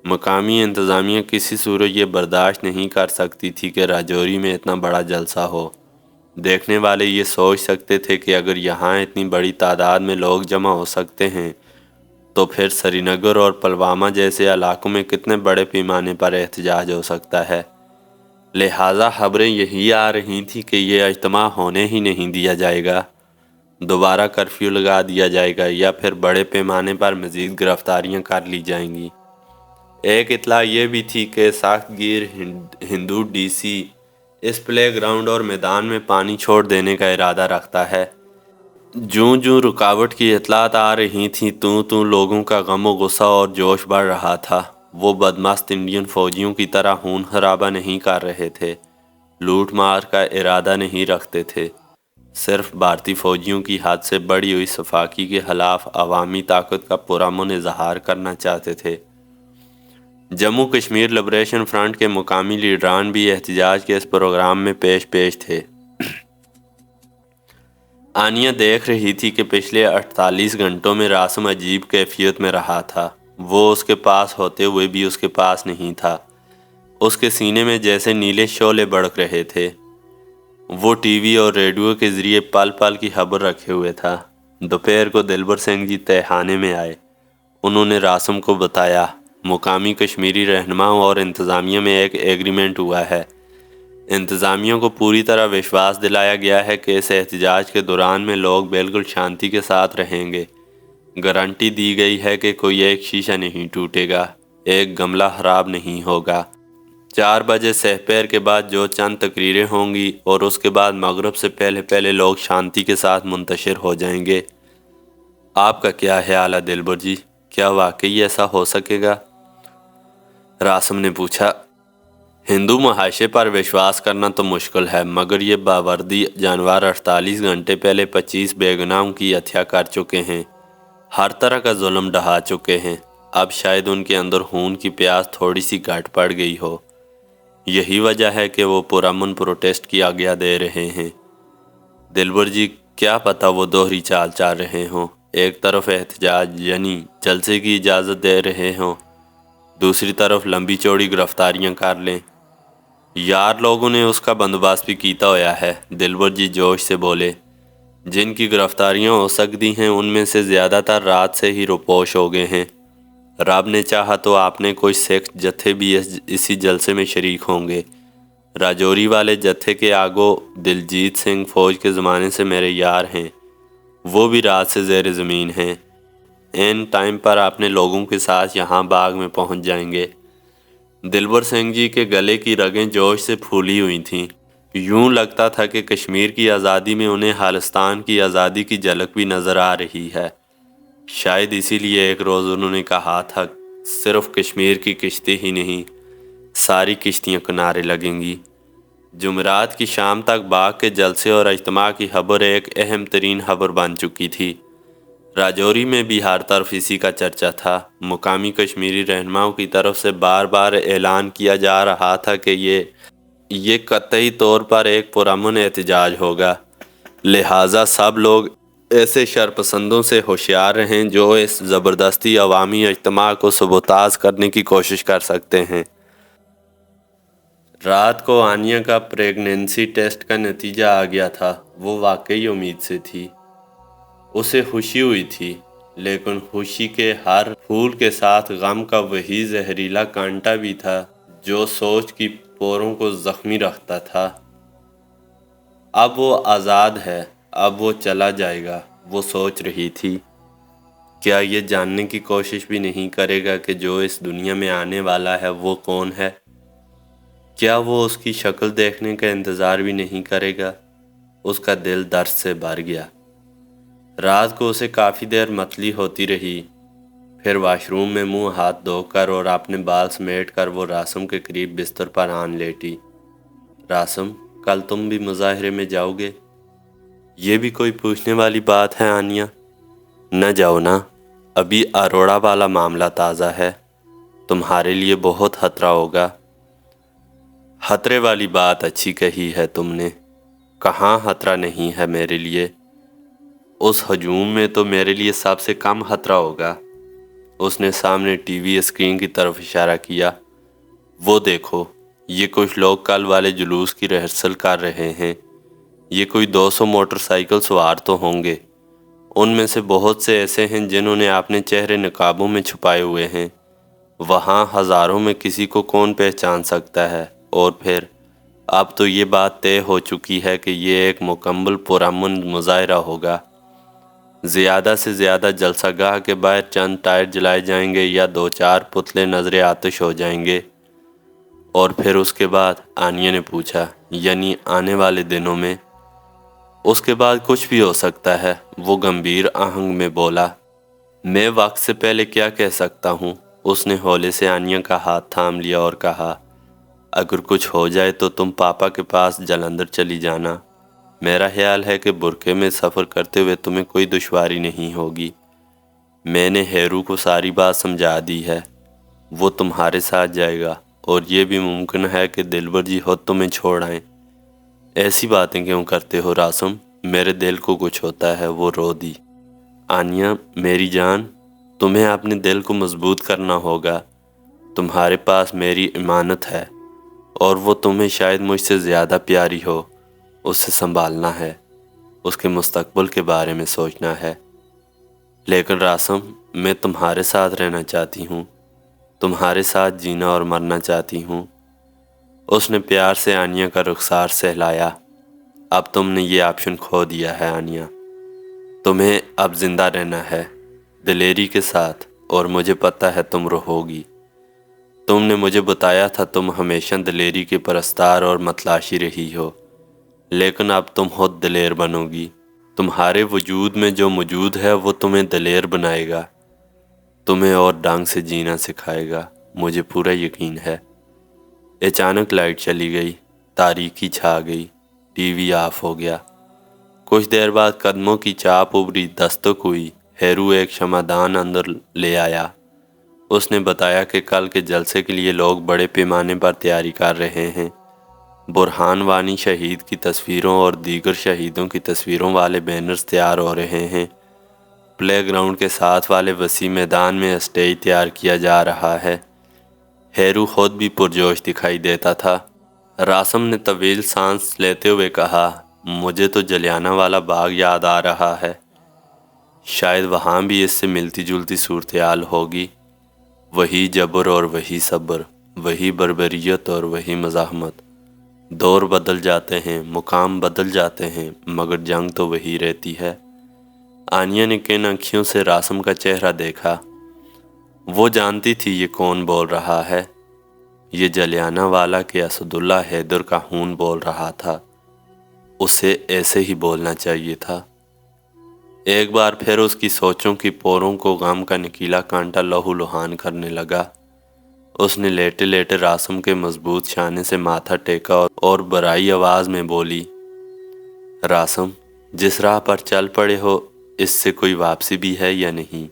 مقامی انتظامیہ کسی صورت یہ برداشت نہیں کر سکتی تھی کہ راجوری میں اتنا بڑا جلسہ ہو۔ دیکھنے والے یہ سوچ سکتے تھے کہ اگر یہاں اتنی بڑی تعداد میں لوگ جمع ہو سکتے ہیں تو پھر سری نگر اور پلوامہ جیسے علاقوں میں کتنے بڑے پیمانے پر احتجاج ہو سکتا ہے۔ لہٰذا خبریں یہی آ رہی تھیں کہ یہ اجتماع ہونے ہی نہیں دیا جائے گا، دوبارہ کرفیو لگا دیا جائے گا یا پھر بڑے پیمانے پر مزید گرفتاریاں کر لی جائیں گی۔ ایک اطلاع یہ بھی تھی کہ سخت گیر ہندو ڈی سی اس پلے گراؤنڈ اور میدان میں پانی چھوڑ دینے کا ارادہ رکھتا ہے۔ جوں جوں رکاوٹ کی اطلاعات آ رہی تھیں توں لوگوں کا غم و غصہ اور جوش بڑھ رہا تھا۔ وہ بدمست انڈین فوجیوں کی طرح خون خرابہ نہیں کر رہے تھے، لوٹ مار کا ارادہ نہیں رکھتے تھے، صرف بھارتی فوجیوں کی حد سے بڑھی ہوئی سفاکی کے خلاف عوامی طاقت کا پرامن اظہار کرنا چاہتے تھے۔ جموں کشمیر لبریشن فرنٹ کے مقامی لیڈران بھی احتجاج کے اس پروگرام میں پیش تھے۔ آنیہ دیکھ رہی تھی کہ پچھلے 48 گھنٹوں میں راسم عجیب کیفیت میں رہا تھا۔ وہ اس کے پاس ہوتے ہوئے بھی اس کے پاس نہیں تھا۔ اس کے سینے میں جیسے نیلے شعلے بڑک رہے تھے۔ وہ ٹی وی اور ریڈیو کے ذریعے پل پل کی خبر رکھے ہوئے تھا۔ دوپہر کو دلبر سنگھ جی تہخانے میں آئے۔ انہوں نے راسم کو بتایا، مقامی کشمیری رہنماؤں اور انتظامیہ میں ایک ایگریمنٹ ہوا ہے۔ انتظامیہ کو پوری طرح وشواس دلایا گیا ہے کہ اس احتجاج کے دوران میں لوگ بالکل شانتی کے ساتھ رہیں گے۔ گارنٹی دی گئی ہے کہ کوئی ایک شیشہ نہیں ٹوٹے گا، ایک گملہ خراب نہیں ہوگا۔ 4 بجے سحپیر کے بعد جو چند تقریریں ہوں گی اور اس کے بعد مغرب سے پہلے لوگ شانتی کے ساتھ منتشر ہو جائیں گے۔ آپ کا کیا خیال ہے دلبر جی؟ کیا واقعی ایسا ہو سکے گا؟ راسم نے پوچھا۔ ہندو معاشرے پر وشواس کرنا تو مشکل ہے، مگر یہ باوردی جانور 48 گھنٹے پہلے 25 بے گناہوں کی ہتیا کر چکے ہیں، ہر طرح کا ظلم ڈھا چکے ہیں۔ اب شاید ان کے اندر خون کی پیاس تھوڑی سی گھٹ پڑ گئی ہو۔ یہی وجہ ہے کہ وہ پرامن پروٹیسٹ کی آگیا دے رہے ہیں۔ دلبر جی، کیا پتہ وہ دوہری چال چل رہے ہوں، ایک طرف احتجاج یعنی جلسے کی اجازت دے رہے ہوں، دوسری طرف لمبی چوڑی گرفتاریاں کر لیں۔ یار لوگوں نے اس کا بندوبست بھی کیتا ہوا ہے، دلبر جی جوش سے بولے۔ جن کی گرفتاریاں ہو سکتی ہیں ان میں سے زیادہ تر رات سے ہی روپوش ہو گئے ہیں۔ رب نے چاہا تو آپ نے کوئی سکھ جتھے بھی اسی جلسے میں شریک ہوں گے۔ راجوری والے جتھے کے آگو دلجیت سنگھ فوج کے زمانے سے میرے یار ہیں، وہ بھی رات سے زیر زمین ہیں۔ این ٹائم پر اپنے لوگوں کے ساتھ یہاں باغ میں پہنچ جائیں گے۔ دلبر سنگھ جی کے گلے کی رگیں جوش سے پھولی ہوئی تھیں۔ یوں لگتا تھا کہ کشمیر کی آزادی میں انہیں خالصتان کی آزادی کی جھلک بھی نظر آ رہی ہے۔ شاید اسی لیے ایک روز انہوں نے کہا تھا، صرف کشمیر کی کشتی ہی نہیں، ساری کشتیاں کنارے لگیں گی۔ جمعرات کی شام تک باغ کے جلسے اور اجتماع کی خبر ایک اہم ترین خبر بن چکی تھی۔ راجوری میں بھی ہر طرف اسی کا چرچا تھا۔ مقامی کشمیری رہنماؤں کی طرف سے بار بار اعلان کیا جا رہا تھا کہ یہ قطعی طور پر ایک پرامن احتجاج ہوگا، لہٰذا سب لوگ ایسے شرپسندوں سے ہوشیار رہیں جو اس زبردستی عوامی اجتماع کو سبوتاژ کرنے کی کوشش کر سکتے ہیں۔ رات کو آنیہ کا پریگنینسی ٹیسٹ کا نتیجہ آ گیا تھا۔ وہ واقعی امید سے تھی۔ اسے خوشی ہوئی تھی، لیکن خوشی کے ہر پھول کے ساتھ غم کا وہی زہریلا کانٹا بھی تھا جو سوچ کی پوروں کو زخمی رکھتا تھا۔ اب وہ آزاد ہے، اب وہ چلا جائے گا، وہ سوچ رہی تھی۔ کیا یہ جاننے کی کوشش بھی نہیں کرے گا کہ جو اس دنیا میں آنے والا ہے وہ کون ہے؟ کیا وہ اس کی شکل دیکھنے کا انتظار بھی نہیں کرے گا؟ اس کا دل درد سے بھر گیا۔ رات کو اسے کافی دیر متلی ہوتی رہی، پھر واش روم میں منہ ہاتھ دھو کر اور اپنے بال سمیٹ کر وہ راسم کے قریب بستر پر آن لیٹی۔ راسم، کل تم بھی مظاہرے میں جاؤ گے؟ یہ بھی کوئی پوچھنے والی بات ہے آنیہ؟ نہ جاؤ نا، ابھی اروڑا والا معاملہ تازہ ہے، تمہارے لیے بہت خطرہ ہوگا۔ خطرے والی بات اچھی کہی ہے تم نے، کہاں خطرہ نہیں ہے میرے لیے؟ اس ہجوم میں تو میرے لیے سب سے کم خطرہ ہوگا۔ اس نے سامنے ٹی وی اسکرین کی طرف اشارہ کیا۔ وہ دیکھو، یہ کچھ لوگ کل والے جلوس کی ریہرسل کر رہے ہیں۔ یہ کوئی 200 موٹر سائیکل سوار تو ہوں گے۔ ان میں سے بہت سے ایسے ہیں جنہوں نے اپنے چہرے نقابوں میں چھپائے ہوئے ہیں۔ وہاں ہزاروں میں کسی کو کون پہچان سکتا ہے؟ اور پھر اب تو یہ بات طے ہو چکی ہے کہ یہ ایک مکمل پرامن مظاہرہ ہوگا۔ زیادہ سے زیادہ جلسہ گاہ کے باہر چند ٹائر جلائے جائیں گے یا 2-4 پتلے نظر آتش ہو جائیں گے۔ اور پھر اس کے بعد؟ آنیہ نے پوچھا۔ یعنی آنے والے دنوں میں؟ اس کے بعد کچھ بھی ہو سکتا ہے، وہ گمبھیر آہنگ میں بولا۔ میں وقت سے پہلے کیا کہہ سکتا ہوں؟ اس نے ہولے سے آنیہ کا ہاتھ تھام لیا اور کہا، اگر کچھ ہو جائے تو تم پاپا کے پاس جلندھر چلی جانا۔ میرا خیال ہے کہ برقعے میں سفر کرتے ہوئے تمہیں کوئی دشواری نہیں ہوگی۔ میں نے ہیرو کو ساری بات سمجھا دی ہے، وہ تمہارے ساتھ جائے گا، اور یہ بھی ممکن ہے کہ دلبر جی خود تمہیں چھوڑ آئیں۔ ایسی باتیں کیوں کرتے ہو راسم؟ میرے دل کو کچھ ہوتا ہے۔ وہ رو دی۔ آنیہ میری جان، تمہیں اپنے دل کو مضبوط کرنا ہوگا۔ تمہارے پاس میری امانت ہے، اور وہ تمہیں شاید مجھ سے زیادہ پیاری ہو۔ اسے سنبھالنا ہے، اس کے مستقبل کے بارے میں سوچنا ہے۔ لیکن راسم، میں تمہارے ساتھ رہنا چاہتی ہوں، تمہارے ساتھ جینا اور مرنا چاہتی ہوں۔ اس نے پیار سے آنیہ کا رخسار سہلایا۔ اب تم نے یہ آپشن کھو دیا ہے آنیہ، تمہیں اب زندہ رہنا ہے، دلیری کے ساتھ، اور مجھے پتہ ہے تم رہو گی۔ تم نے مجھے بتایا تھا تم ہمیشہ دلیری کے پرستار اور متلاشی رہی ہو، لیکن اب تم خود دلیر بنو گی۔ تمہارے وجود میں جو موجود ہے وہ تمہیں دلیر بنائے گا، تمہیں اور ڈھنگ سے جینا سکھائے گا، مجھے پورا یقین ہے۔ اچانک لائٹ چلی گئی، تاریکی چھا گئی، ٹی وی آف ہو گیا۔ کچھ دیر بعد قدموں کی چاپ ابری، دستک ہوئی۔ ہیرو ایک شمعدان اندر لے آیا۔ اس نے بتایا کہ کل کے جلسے کے لیے لوگ بڑے پیمانے پر تیاری کر رہے ہیں۔ برہان وانی شہید کی تصویروں اور دیگر شہیدوں کی تصویروں والے بینرز تیار ہو رہے ہیں۔ پلے گراؤنڈ کے ساتھ والے وسیع میدان میں اسٹیج تیار کیا جا رہا ہے۔ ہیرو خود بھی پرجوش دکھائی دیتا تھا۔ راسم نے طویل سانس لیتے ہوئے کہا، مجھے تو جلیانہ والا باغ یاد آ رہا ہے۔ شاید وہاں بھی اس سے ملتی جلتی صورتحال ہوگی۔ وہی جبر اور وہی صبر، وہی بربریت اور وہی مزاحمت۔ دور بدل جاتے ہیں، مقام بدل جاتے ہیں، مگر جنگ تو وہی رہتی ہے۔ آنیہ نے کن آنکھیوں سے راسم کا چہرہ دیکھا۔ وہ جانتی تھی یہ کون بول رہا ہے۔ یہ جلیانہ والا کے اسد اللہ حیدر کا خون بول رہا تھا۔ اسے ایسے ہی بولنا چاہیے تھا۔ ایک بار پھر اس کی سوچوں کی پوروں کو غم کا نکیلا کانٹا لہو لہان کرنے لگا۔ اس نے لیٹے لیٹے راسم کے مضبوط شانے سے ماتھا ٹیکا اور برائی آواز میں بولی، راسم، جس راہ پر چل پڑے ہو اس سے کوئی واپسی بھی ہے یا نہیں؟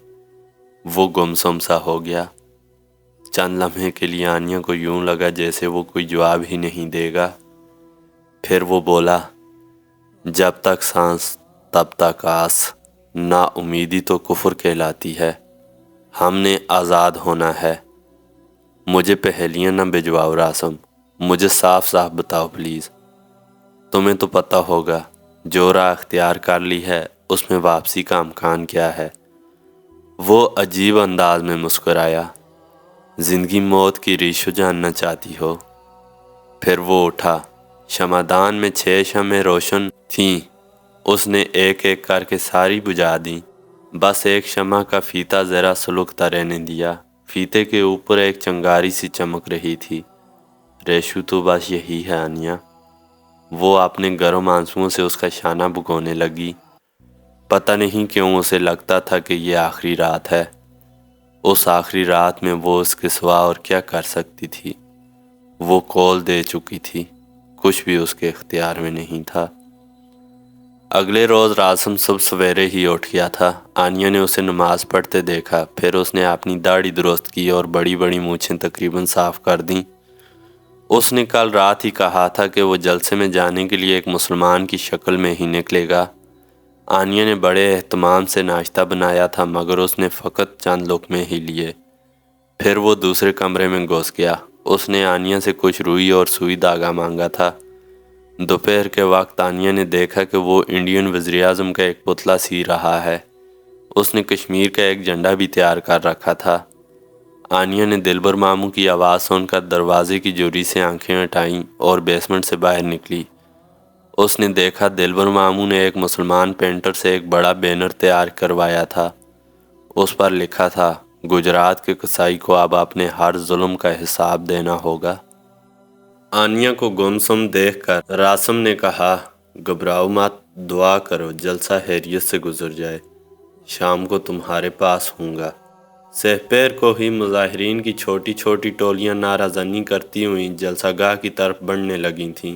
وہ گمسم سا ہو گیا۔ چند لمحے کے لیے آنیہ کو یوں لگا جیسے وہ کوئی جواب ہی نہیں دے گا۔ پھر وہ بولا، جب تک سانس تب تک آس۔ نا امیدی تو کفر کہلاتی ہے۔ ہم نے آزاد ہونا ہے۔ مجھے پہیلیاں نہ بھجواؤ راسم، مجھے صاف صاف بتاؤ پلیز۔ تمہیں تو پتہ ہوگا جو راہ اختیار کر لی ہے اس میں واپسی کا امکان کیا ہے۔ وہ عجیب انداز میں مسکرایا۔ زندگی موت کی ریشو جاننا چاہتی ہو؟ پھر وہ اٹھا۔ شمعدان میں 6 شمعیں روشن تھیں، اس نے ایک ایک کر کے ساری بجھا دیں۔ بس ایک شمع کا فیتہ ذرا سلگتا رہنے دیا۔ فیتے کے اوپر ایک چنگاری سی چمک رہی تھی۔ ریشو تو بس یہی ہے انیا۔ وہ اپنے گرم آنسوؤں سے اس کا شانہ بھگونے لگی۔ پتہ نہیں کیوں اسے لگتا تھا کہ یہ آخری رات ہے۔ اس آخری رات میں وہ اس کے سوا اور کیا کر سکتی تھی؟ وہ کول دے چکی تھی، کچھ بھی اس کے اختیار میں نہیں تھا۔ اگلے روز راسم صبح سویرے ہی اٹھ گیا تھا۔ آنیا نے اسے نماز پڑھتے دیکھا، پھر اس نے اپنی داڑھی درست کی اور بڑی بڑی مونچھیں تقریباً صاف کر دیں۔ اس نے کل رات ہی کہا تھا کہ وہ جلسے میں جانے کے لیے ایک مسلمان کی شکل میں ہی نکلے گا۔ آنیا نے بڑے اہتمام سے ناشتہ بنایا تھا مگر اس نے فقط چند لقمے ہی لیے۔ پھر وہ دوسرے کمرے میں گھس گیا۔ اس نے آنیا سے کچھ روئی اور سوئی دھاگا مانگا تھا۔ دوپہر کے وقت آنیا نے دیکھا کہ وہ انڈین وزیراعظم کا ایک پتلا سی رہا ہے۔ اس نے کشمیر کا ایک جھنڈا بھی تیار کر رکھا تھا۔ آنیا نے دلبر ماموں کی آواز سن کر دروازے کی جوری سے آنکھیں ہٹائیں اور بیسمنٹ سے باہر نکلی۔ اس نے دیکھا دلبر ماموں نے ایک مسلمان پینٹر سے ایک بڑا بینر تیار کروایا تھا۔ اس پر لکھا تھا، گجرات کے قصائی کو اب اپنے ہر ظلم کا حساب دینا ہوگا۔ آنیا کو گمسم دیکھ کر راسم نے کہا، گھبراؤ مت، دعا کرو جلسہ خیریت سے گزر جائے، شام کو تمہارے پاس ہوں گا۔ سہپیر کو ہی مظاہرین کی چھوٹی چھوٹی ٹولیاں نعرہ زنی کرتی ہوئیں جلسہ گاہ کی طرف بڑھنے لگی تھیں۔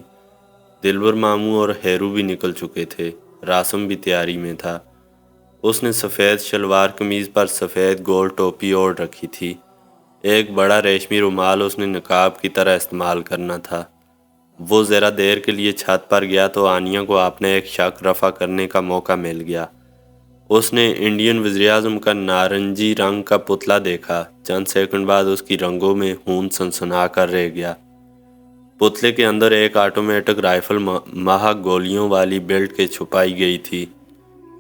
دلبر ماموں اور ہیرو بھی نکل چکے تھے۔ راسم بھی تیاری میں تھا۔ اس نے سفید شلوار قمیض پر سفید گول ٹوپی اوڑھ رکھی تھی۔ ایک بڑا ریشمی رومال اس نے نقاب کی طرح استعمال کرنا تھا۔ وہ ذرا دیر کے لیے چھت پر گیا تو آنیا کو اپنا ایک شک رفع کرنے کا موقع مل گیا۔ اس نے انڈین وزیراعظم کا نارنجی رنگ کا پتلا دیکھا۔ چند سیکنڈ بعد اس کی رنگوں میں خون سنسنا کر رہ گیا۔ پتلے کے اندر ایک آٹومیٹک رائفل مہک گولیوں والی بیلٹ کے چھپائی گئی تھی۔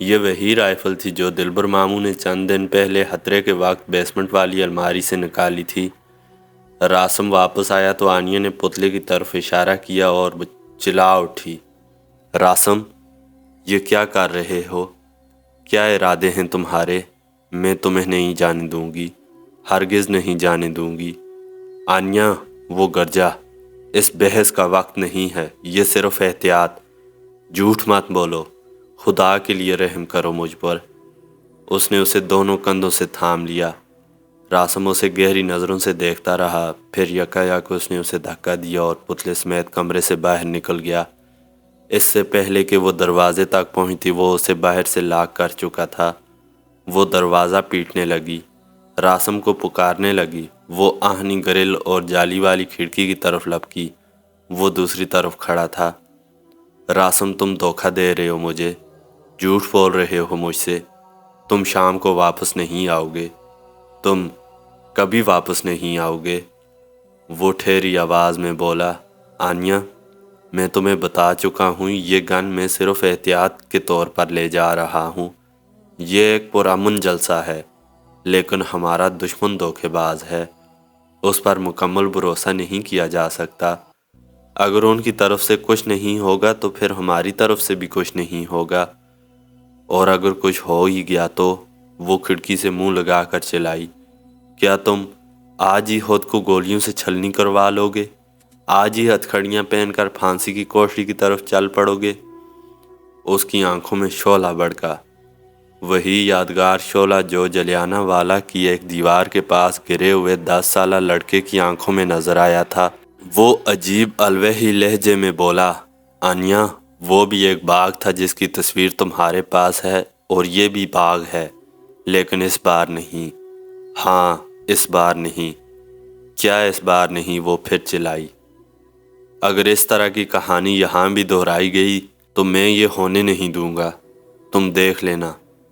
یہ وہی رائفل تھی جو دلبر ماموں نے چند دن پہلے خطرے کے وقت بیسمنٹ والی الماری سے نکالی تھی۔ راسم واپس آیا تو آنیا نے پتلے کی طرف اشارہ کیا اور چلا اٹھی، راسم، یہ کیا کر رہے ہو؟ کیا ارادے ہیں تمہارے؟ میں تمہیں نہیں جانے دوں گی، ہرگز نہیں جانے دوں گی۔ آنیا، وہ گرجا، اس بحث کا وقت نہیں ہے، یہ صرف احتیاط۔ جھوٹ مت بولو، خدا کے لیے رحم کرو مجھ پر۔ اس نے اسے دونوں کندھوں سے تھام لیا۔ راسم اسے گہری نظروں سے دیکھتا رہا، پھر یکایک اس نے اسے دھکا دیا اور پتلے سمیت کمرے سے باہر نکل گیا۔ اس سے پہلے کہ وہ دروازے تک پہنچتی وہ اسے باہر سے لاک کر چکا تھا۔ وہ دروازہ پیٹنے لگی، راسم کو پکارنے لگی۔ وہ آہنی گرل اور جالی والی کھڑکی کی طرف لپکی۔ وہ دوسری طرف کھڑا تھا۔ راسم، تم دھوکہ دے رہے ہو مجھے، جھوٹ بول رہے ہو مجھ سے۔ تم شام کو واپس نہیں آؤ گے، تم کبھی واپس نہیں آؤ گے۔ وہ ٹھہری آواز میں بولا، آنیا، میں تمہیں بتا چکا ہوں یہ گن میں صرف احتیاط کے طور پر لے جا رہا ہوں۔ یہ ایک پرامن جلسہ ہے، لیکن ہمارا دشمن دھوکے باز ہے، اس پر مکمل بھروسہ نہیں کیا جا سکتا۔ اگر ان کی طرف سے کچھ نہیں ہوگا تو پھر ہماری طرف سے بھی کچھ نہیں ہوگا، اور اگر کچھ ہو ہی گیا تو۔ وہ کھڑکی سے منہ لگا کر چلائی، کیا تم آج ہی خود کو گولیوں سے چھلنی کروا لو گے؟ آج ہی ہتھکڑیاں پہن کر پھانسی کی کوٹری کی طرف چل پڑو گے؟ اس کی آنکھوں میں شعلہ بھڑکا، وہی یادگار شعلہ جو جلیانہ والا کی ایک دیوار کے پاس گرے ہوئے 10 سالہ لڑکے کی آنکھوں میں نظر آیا تھا۔ وہ عجیب الوہی لہجے میں بولا، آنیا، وہ بھی ایک باغ تھا جس کی تصویر تمہارے پاس ہے، اور یہ بھی باغ ہے، لیکن اس بار نہیں۔ ہاں، اس بار نہیں۔ کیا اس بار نہیں؟ وہ پھر چلائی۔ اگر اس طرح کی کہانی یہاں بھی دہرائی گئی تو میں یہ ہونے نہیں دوں گا۔ تم دیکھ لینا،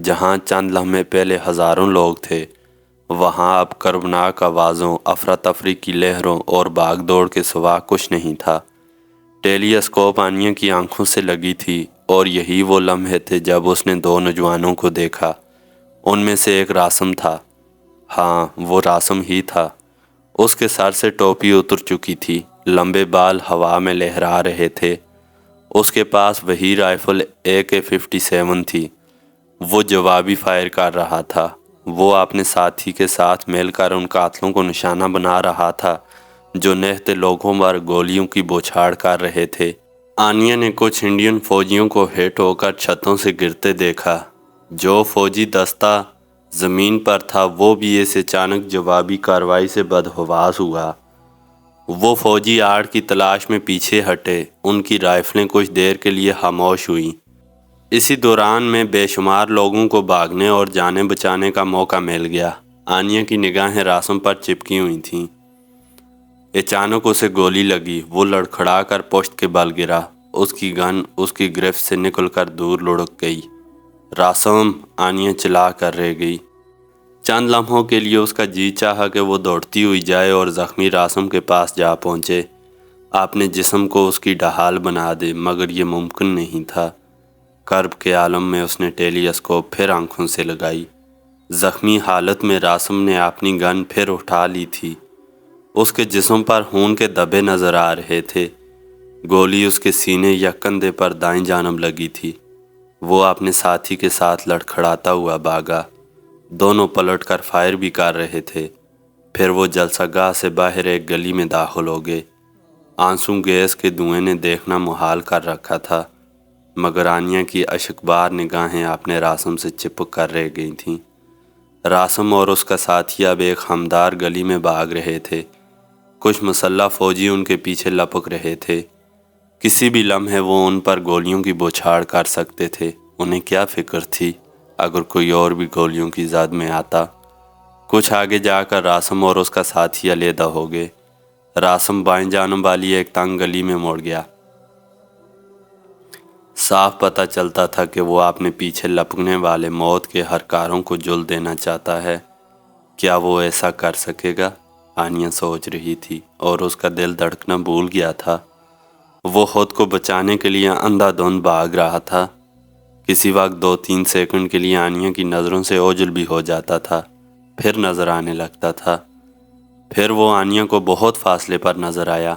جہاں چند لمحے پہلے ہزاروں لوگ تھے، وہاں اب کربناک آوازوں، افراتفری کی لہروں اور بھاگ دوڑ کے سوا کچھ نہیں تھا۔ ٹیلی اسکوپ آنیا کی آنکھوں سے لگی تھی، اور یہی وہ لمحے تھے جب اس نے دو نوجوانوں کو دیکھا۔ ان میں سے ایک راسم تھا۔ ہاں، وہ راسم ہی تھا۔ اس کے سر سے ٹوپی اتر چکی تھی، لمبے بال ہوا میں لہرا رہے تھے۔ اس کے پاس وہی رائفل AK-47 تھی۔ وہ جوابی فائر کر رہا تھا۔ وہ اپنے ساتھی کے ساتھ مل کر ان قاتلوں کو نشانہ بنا رہا تھا جو نہتے لوگوں پر گولیوں کی بوچھاڑ کر رہے تھے۔ آنیا نے کچھ انڈین فوجیوں کو ہٹ ہو کر چھتوں سے گرتے دیکھا۔ جو فوجی دستہ زمین پر تھا وہ بھی اس اچانک جوابی کارروائی سے بدحواس ہوا۔ وہ فوجی آڑ کی تلاش میں پیچھے ہٹے۔ ان کی رائفلیں کچھ دیر کے لیے خاموش ہوئیں۔ اسی دوران میں بے شمار لوگوں کو بھاگنے اور جانیں بچانے کا موقع مل گیا۔ آنیا کی نگاہیں راسم پر چپکی ہوئی تھیں۔ اچانک اسے گولی لگی۔ وہ لڑکھڑا کر پشت کے بل گرا۔ اس کی گن اس کی گرفت سے نکل کر دور لڑک گئی۔ راسم! آنیا چلا کر رہ گئی۔ چند لمحوں کے لیے اس کا جی چاہا کہ وہ دوڑتی ہوئی جائے اور زخمی راسم کے پاس جا پہنچے، اپنے جسم کو اس کی ڈھال بنا دے، مگر یہ ممکن نہیں تھا۔ کرب کے عالم میں اس نے ٹیلی اسکوپ پھر آنکھوں سے لگائی۔ زخمی حالت میں راسم نے اپنی گن پھر اٹھا لی تھی۔ اس کے جسم پر خون کے دھبے نظر آ رہے تھے۔ گولی اس کے سینے یا کندھے پر دائیں جانب لگی تھی۔ وہ اپنے ساتھی کے ساتھ لڑکھڑاتا ہوا بھاگا۔ دونوں پلٹ کر فائر بھی کر رہے تھے۔ پھر وہ جلسہ گاہ سے باہر ایک گلی میں داخل ہو گئے۔ آنسو گیس کے دھوئیں نے دیکھنا محال کر رکھا تھا، مگر آنیا کی اشکبار نگاہیں اپنے راسم سے چپک کر رہ گئی تھیں۔ راسم اور اس کا ساتھی اب ایک ہمدار گلی میں بھاگ رہے تھے۔ کچھ مسلح فوجی ان کے پیچھے لپک رہے تھے۔ کسی بھی لمحے وہ ان پر گولیوں کی بوچھاڑ کر سکتے تھے۔ انہیں کیا فکر تھی اگر کوئی اور بھی گولیوں کی زد میں آتا؟ کچھ آگے جا کر راسم اور اس کا ساتھی علیحدہ ہو گئے۔ راسم بائیں جانب والی ایک تنگ گلی میں مڑ گیا۔ صاف پتہ چلتا تھا کہ وہ اپنے پیچھے لپکنے والے موت کے ہرکاروں کو جل دینا چاہتا ہے۔ کیا وہ ایسا کر سکے گا؟ آنیا سوچ رہی تھی، اور اس کا دل دھڑکنا بھول گیا تھا۔ وہ خود کو بچانے کے لیے اندھا دھند بھاگ رہا تھا۔ کسی وقت 2-3 سیکنڈ کے لیے آنیا کی نظروں سے اوجھل بھی ہو جاتا تھا، پھر نظر آنے لگتا تھا۔ پھر وہ آنیا کو بہت فاصلے پر نظر آیا۔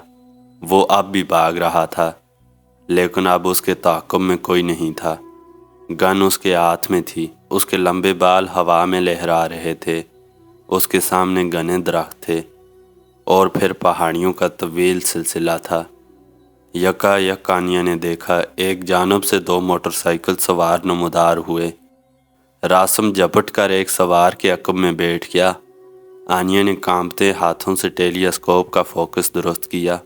وہ اب بھی بھاگ رہا تھا، لیکن اب اس کے تعاقب میں کوئی نہیں تھا۔ گن اس کے ہاتھ میں تھی۔ اس کے لمبے بال ہوا میں لہرا رہے تھے۔ اس کے سامنے گھنے درخت تھے، اور پھر پہاڑیوں کا طویل سلسلہ تھا۔ یکا یک آنیا نے دیکھا، ایک جانب سے 2 موٹر سائیکل سوار نمودار ہوئے۔ راسم جھپٹ کر ایک سوار کے عقب میں بیٹھ گیا۔ آنیا نے کانپتے ہاتھوں سے ٹیلی اسکوپ کا فوکس درست کیا۔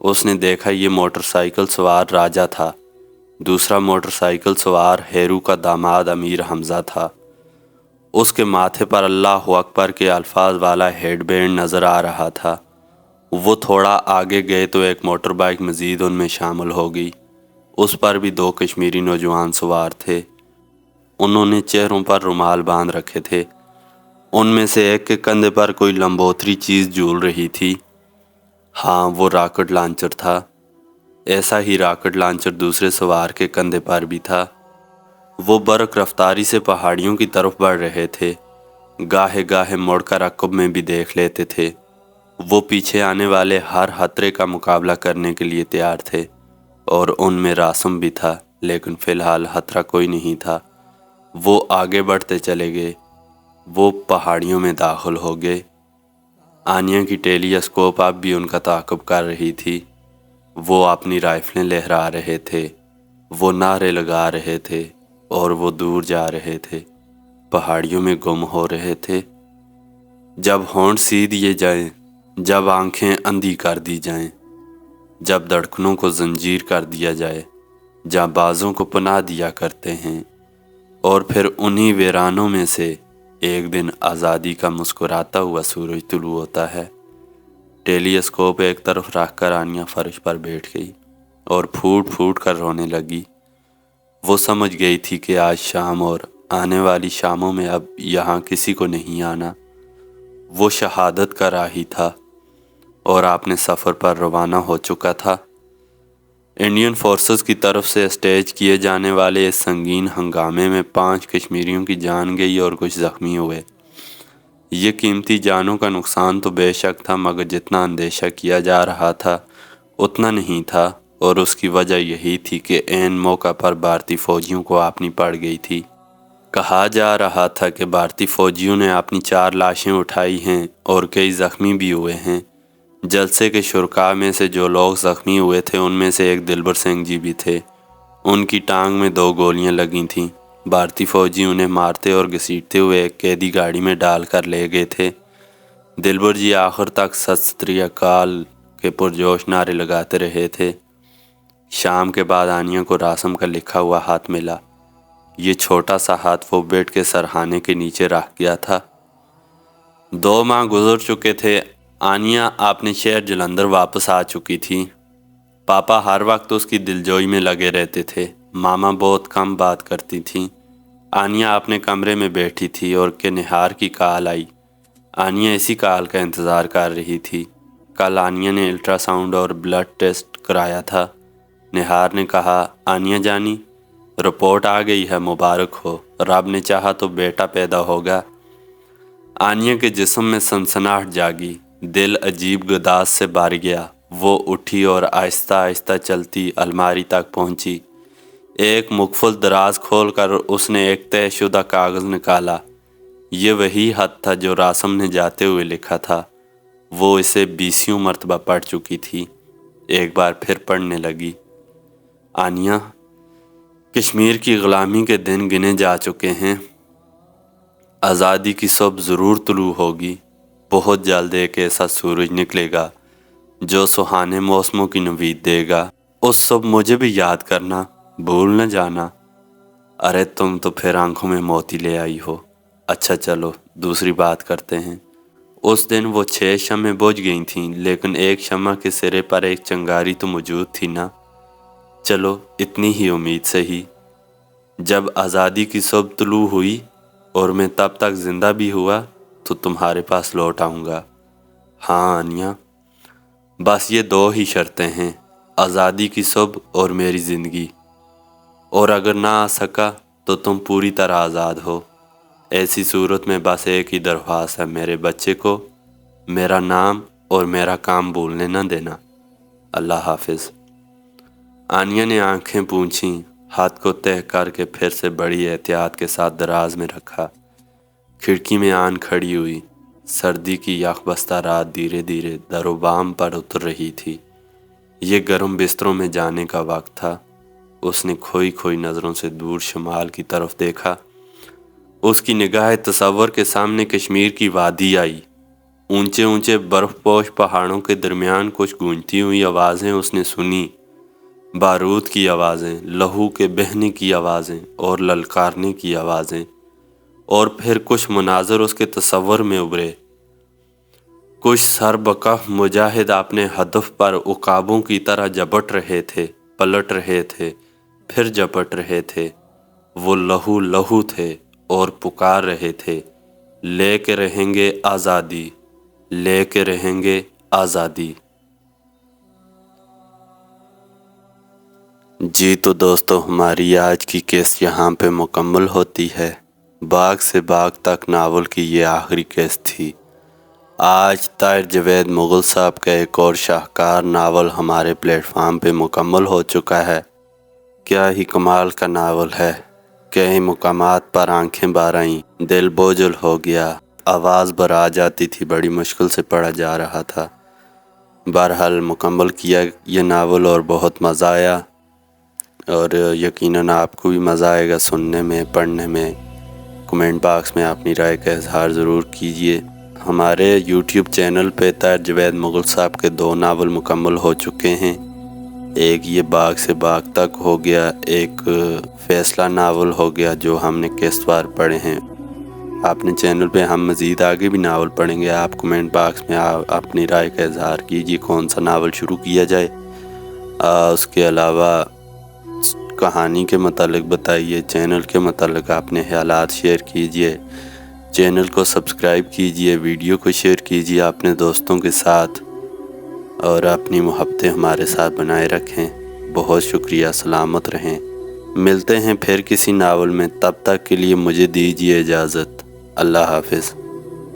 اس نے دیکھا یہ موٹر سائیکل سوار راجہ تھا۔ دوسرا موٹر سائیکل سوار ہیرو کا داماد امیر حمزہ تھا۔ اس کے ماتھے پر اللہ اکبر کے الفاظ والا ہیڈ بینڈ نظر آ رہا تھا۔ وہ تھوڑا آگے گئے تو ایک موٹر بائیک مزید ان میں شامل ہو گئی۔ اس پر بھی 2 کشمیری نوجوان سوار تھے۔ انہوں نے چہروں پر رومال باندھ رکھے تھے۔ ان میں سے ایک کے کندھے پر کوئی لمبوتری چیز جھول رہی تھی۔ ہاں، وہ راکٹ لانچر تھا۔ ایسا ہی راکٹ لانچر دوسرے سوار کے کندھے پر بھی تھا۔ وہ برق رفتاری سے پہاڑیوں کی طرف بڑھ رہے تھے۔ گاہے گاہے مڑ کر عقب میں بھی دیکھ لیتے تھے۔ وہ پیچھے آنے والے ہر خطرے کا مقابلہ کرنے کے لیے تیار تھے، اور ان میں راسم بھی تھا، لیکن فی الحال خطرہ کوئی نہیں تھا۔ وہ آگے بڑھتے چلے گئے۔ وہ پہاڑیوں میں داخل ہو گئے۔ آنیا کی ٹیلی اسکوپ اب بھی ان کا تعاقب کر رہی تھی۔ وہ اپنی رائفلیں لہرا رہے تھے، وہ نعرے لگا رہے تھے، اور وہ دور جا رہے تھے، پہاڑیوں میں گم ہو رہے تھے۔ جب ہونٹ سی دیے جائیں، جب آنکھیں اندھی کر دی جائیں، جب دھڑکنوں کو زنجیر کر دیا جائے، جہاں بازوں کو پناہ دیا کرتے ہیں، اور پھر انہی ویرانوں میں سے ایک دن آزادی کا مسکراتا ہوا سورج طلوع ہوتا ہے۔ ٹیلی اسکوپ ایک طرف رکھ کر آنیا فرش پر بیٹھ گئی اور پھوٹ پھوٹ کر رونے لگی۔ وہ سمجھ گئی تھی کہ آج شام اور آنے والی شاموں میں اب یہاں کسی کو نہیں آنا۔ وہ شہادت کا راہی تھا اور اپنے سفر پر روانہ ہو چکا تھا۔ انڈین فورسز کی طرف سے اسٹیج کیے جانے والے اس سنگین ہنگامے میں 5 کشمیریوں کی جان گئی اور کچھ زخمی ہوئے۔ یہ قیمتی جانوں کا نقصان تو بے شک تھا، مگر جتنا اندیشہ کیا جا رہا تھا اتنا نہیں تھا، اور اس کی وجہ یہی تھی کہ عین موقع پر بھارتی فوجیوں کو اپنی پڑ گئی تھی۔ کہا جا رہا تھا کہ بھارتی فوجیوں نے اپنی 4 لاشیں اٹھائی ہیں اور کئی زخمی بھی ہوئے ہیں۔ جلسے کے شرکاء میں سے جو لوگ زخمی ہوئے تھے ان میں سے ایک دلبر سنگھ جی بھی تھے۔ ان کی ٹانگ میں 2 گولیاں لگی تھیں۔ بھارتی فوجی انہیں مارتے اور گھسیٹتے ہوئے ایک قیدی گاڑی میں ڈال کر لے گئے تھے۔ دلبر جی آخر تک ست سری اکال کے پرجوش نعرے لگاتے رہے تھے۔ شام کے بعد آنیا کو راسم کا لکھا ہوا ہاتھ ملا۔ یہ چھوٹا سا ہاتھ وہ بیڈ کے سرہانے کے نیچے رکھ گیا تھا۔ 2 ماہ گزر چکے تھے۔ آنیا اپنے شہر جلندھر واپس آ چکی تھی۔ پاپا ہر وقت اس کی دلجوئی میں لگے رہتے تھے۔ ماما بہت کم بات کرتی تھیں۔ آنیا اپنے کمرے میں بیٹھی تھی اور کہ نہار کی کال آئی۔ آنیا اسی کال کا انتظار کر رہی تھی۔ کل آنیا نے الٹرا ساؤنڈ اور بلڈ ٹیسٹ کرایا تھا۔ نہار نے کہا، آنیا جانی، رپورٹ آ گئی ہے، مبارک ہو، رب نے چاہا تو بیٹا پیدا ہوگا۔ آنیا کے جسم میں سنسناہٹ جاگی، دل عجیب گداز سے بھر گیا۔ وہ اٹھی اور آہستہ آہستہ چلتی الماری تک پہنچی۔ ایک مقفل دراز کھول کر اس نے ایک طے شدہ کاغذ نکالا۔ یہ وہی خط تھا جو راسم نے جاتے ہوئے لکھا تھا۔ وہ اسے 20 مرتبہ پڑھ چکی تھی۔ ایک بار پھر پڑھنے لگی۔ آنیا، کشمیر کی غلامی کے دن گنے جا چکے ہیں۔ آزادی کی صبح ضرور طلوع ہوگی۔ بہت جلد ایک ایسا سورج نکلے گا جو سہانے موسموں کی نوید دے گا۔ اس صبح مجھے بھی یاد کرنا، بھول نہ جانا۔ ارے تم تو پھر آنکھوں میں موتی لے آئی ہو۔ اچھا چلو دوسری بات کرتے ہیں۔ اس دن وہ 6 شمعیں بجھ گئی تھیں، لیکن ایک شمع کے سرے پر ایک چنگاری تو موجود تھی نا۔ چلو اتنی ہی امید سہی۔ جب آزادی کی صبح طلوع ہوئی اور میں تب تک زندہ بھی ہوا تو تمہارے پاس لوٹ آؤں گا۔ ہاں آنیا، بس یہ 2 ہی شرطیں ہیں، آزادی کی صبح اور میری زندگی۔ اور اگر نہ آ سکا تو تم پوری طرح آزاد ہو۔ ایسی صورت میں بس ایک ہی درخواست ہے، میرے بچے کو میرا نام اور میرا کام بھولنے نہ دینا۔ اللہ حافظ۔ آنیا نے آنکھیں پونچھیں، ہاتھ کو تہہ کر کے پھر سے بڑی احتیاط کے ساتھ دراز میں رکھا۔ کھڑکی میں آن کھڑی ہوئی۔ سردی کی یخ بستہ رات دھیرے دھیرے در و بام پر اتر رہی تھی۔ یہ گرم بستروں میں جانے کا وقت تھا۔ اس نے کھوئی کھوئی نظروں سے دور شمال کی طرف دیکھا۔ اس کی نگاہ تصور کے سامنے کشمیر کی وادی آئی۔ اونچے اونچے برف پوش پہاڑوں کے درمیان کچھ گونجتی ہوئی آوازیں اس نے سنی، بارود کی آوازیں، لہو کے بہنے کی آوازیں اور للکارنے کی آوازیں، اور پھر کچھ مناظر اس کے تصور میں ابھرے۔ کچھ سربکف مجاہد اپنے ہدف پر عقابوں کی طرح جھپٹ رہے تھے، پلٹ رہے تھے، پھر جھپٹ رہے تھے۔ وہ لہو لہو تھے اور پکار رہے تھے، لے کے رہیں گے آزادی، لے کے رہیں گے آزادی۔ جی تو دوستو، ہماری آج کی قسط یہاں پہ مکمل ہوتی ہے۔ باغ سے باغ تک ناول کی یہ آخری قسط تھی۔ آج طاہر جاوید مغل صاحب کا ایک اور شاہکار ناول ہمارے پلیٹ فارم پہ مکمل ہو چکا ہے۔ کیا ہی کمال کا ناول ہے۔ کئی مقامات پر آنکھیں بھر آئیں، دل بوجھل ہو گیا، آواز بھر آ جاتی تھی، بڑی مشکل سے پڑھا جا رہا تھا۔ بہرحال مکمل کیا یہ ناول اور بہت مزہ آیا، اور یقیناً آپ کو بھی مزہ آئے گا سننے میں، پڑھنے میں۔ کمنٹ باکس میں اپنی رائے کا اظہار ضرور کیجیے۔ ہمارے یوٹیوب چینل پہ طاہر جاوید مغل صاحب کے 2 ناول مکمل ہو چکے ہیں۔ ایک یہ باغ سے باغ تک ہو گیا، ایک فیصلہ ناول ہو گیا جو ہم نے قسط وار پڑھے ہیں۔ اپنے چینل پہ ہم مزید آگے بھی ناول پڑھیں گے۔ آپ کمنٹ باکس میں اپنی رائے کا اظہار کیجیے کون سا ناول شروع کیا جائے۔ اس کے علاوہ کہانی کے متعلق بتائیے، چینل کے متعلق اپنے خیالات شیئر کیجیے، چینل کو سبسکرائب کیجیے، ویڈیو کو شیئر کیجیے اپنے دوستوں کے ساتھ، اور اپنی محبتیں ہمارے ساتھ بنائے رکھیں۔ بہت شکریہ، سلامت رہیں۔ ملتے ہیں پھر کسی ناول میں، تب تک کے لیے مجھے دیجیے اجازت۔ اللہ حافظ۔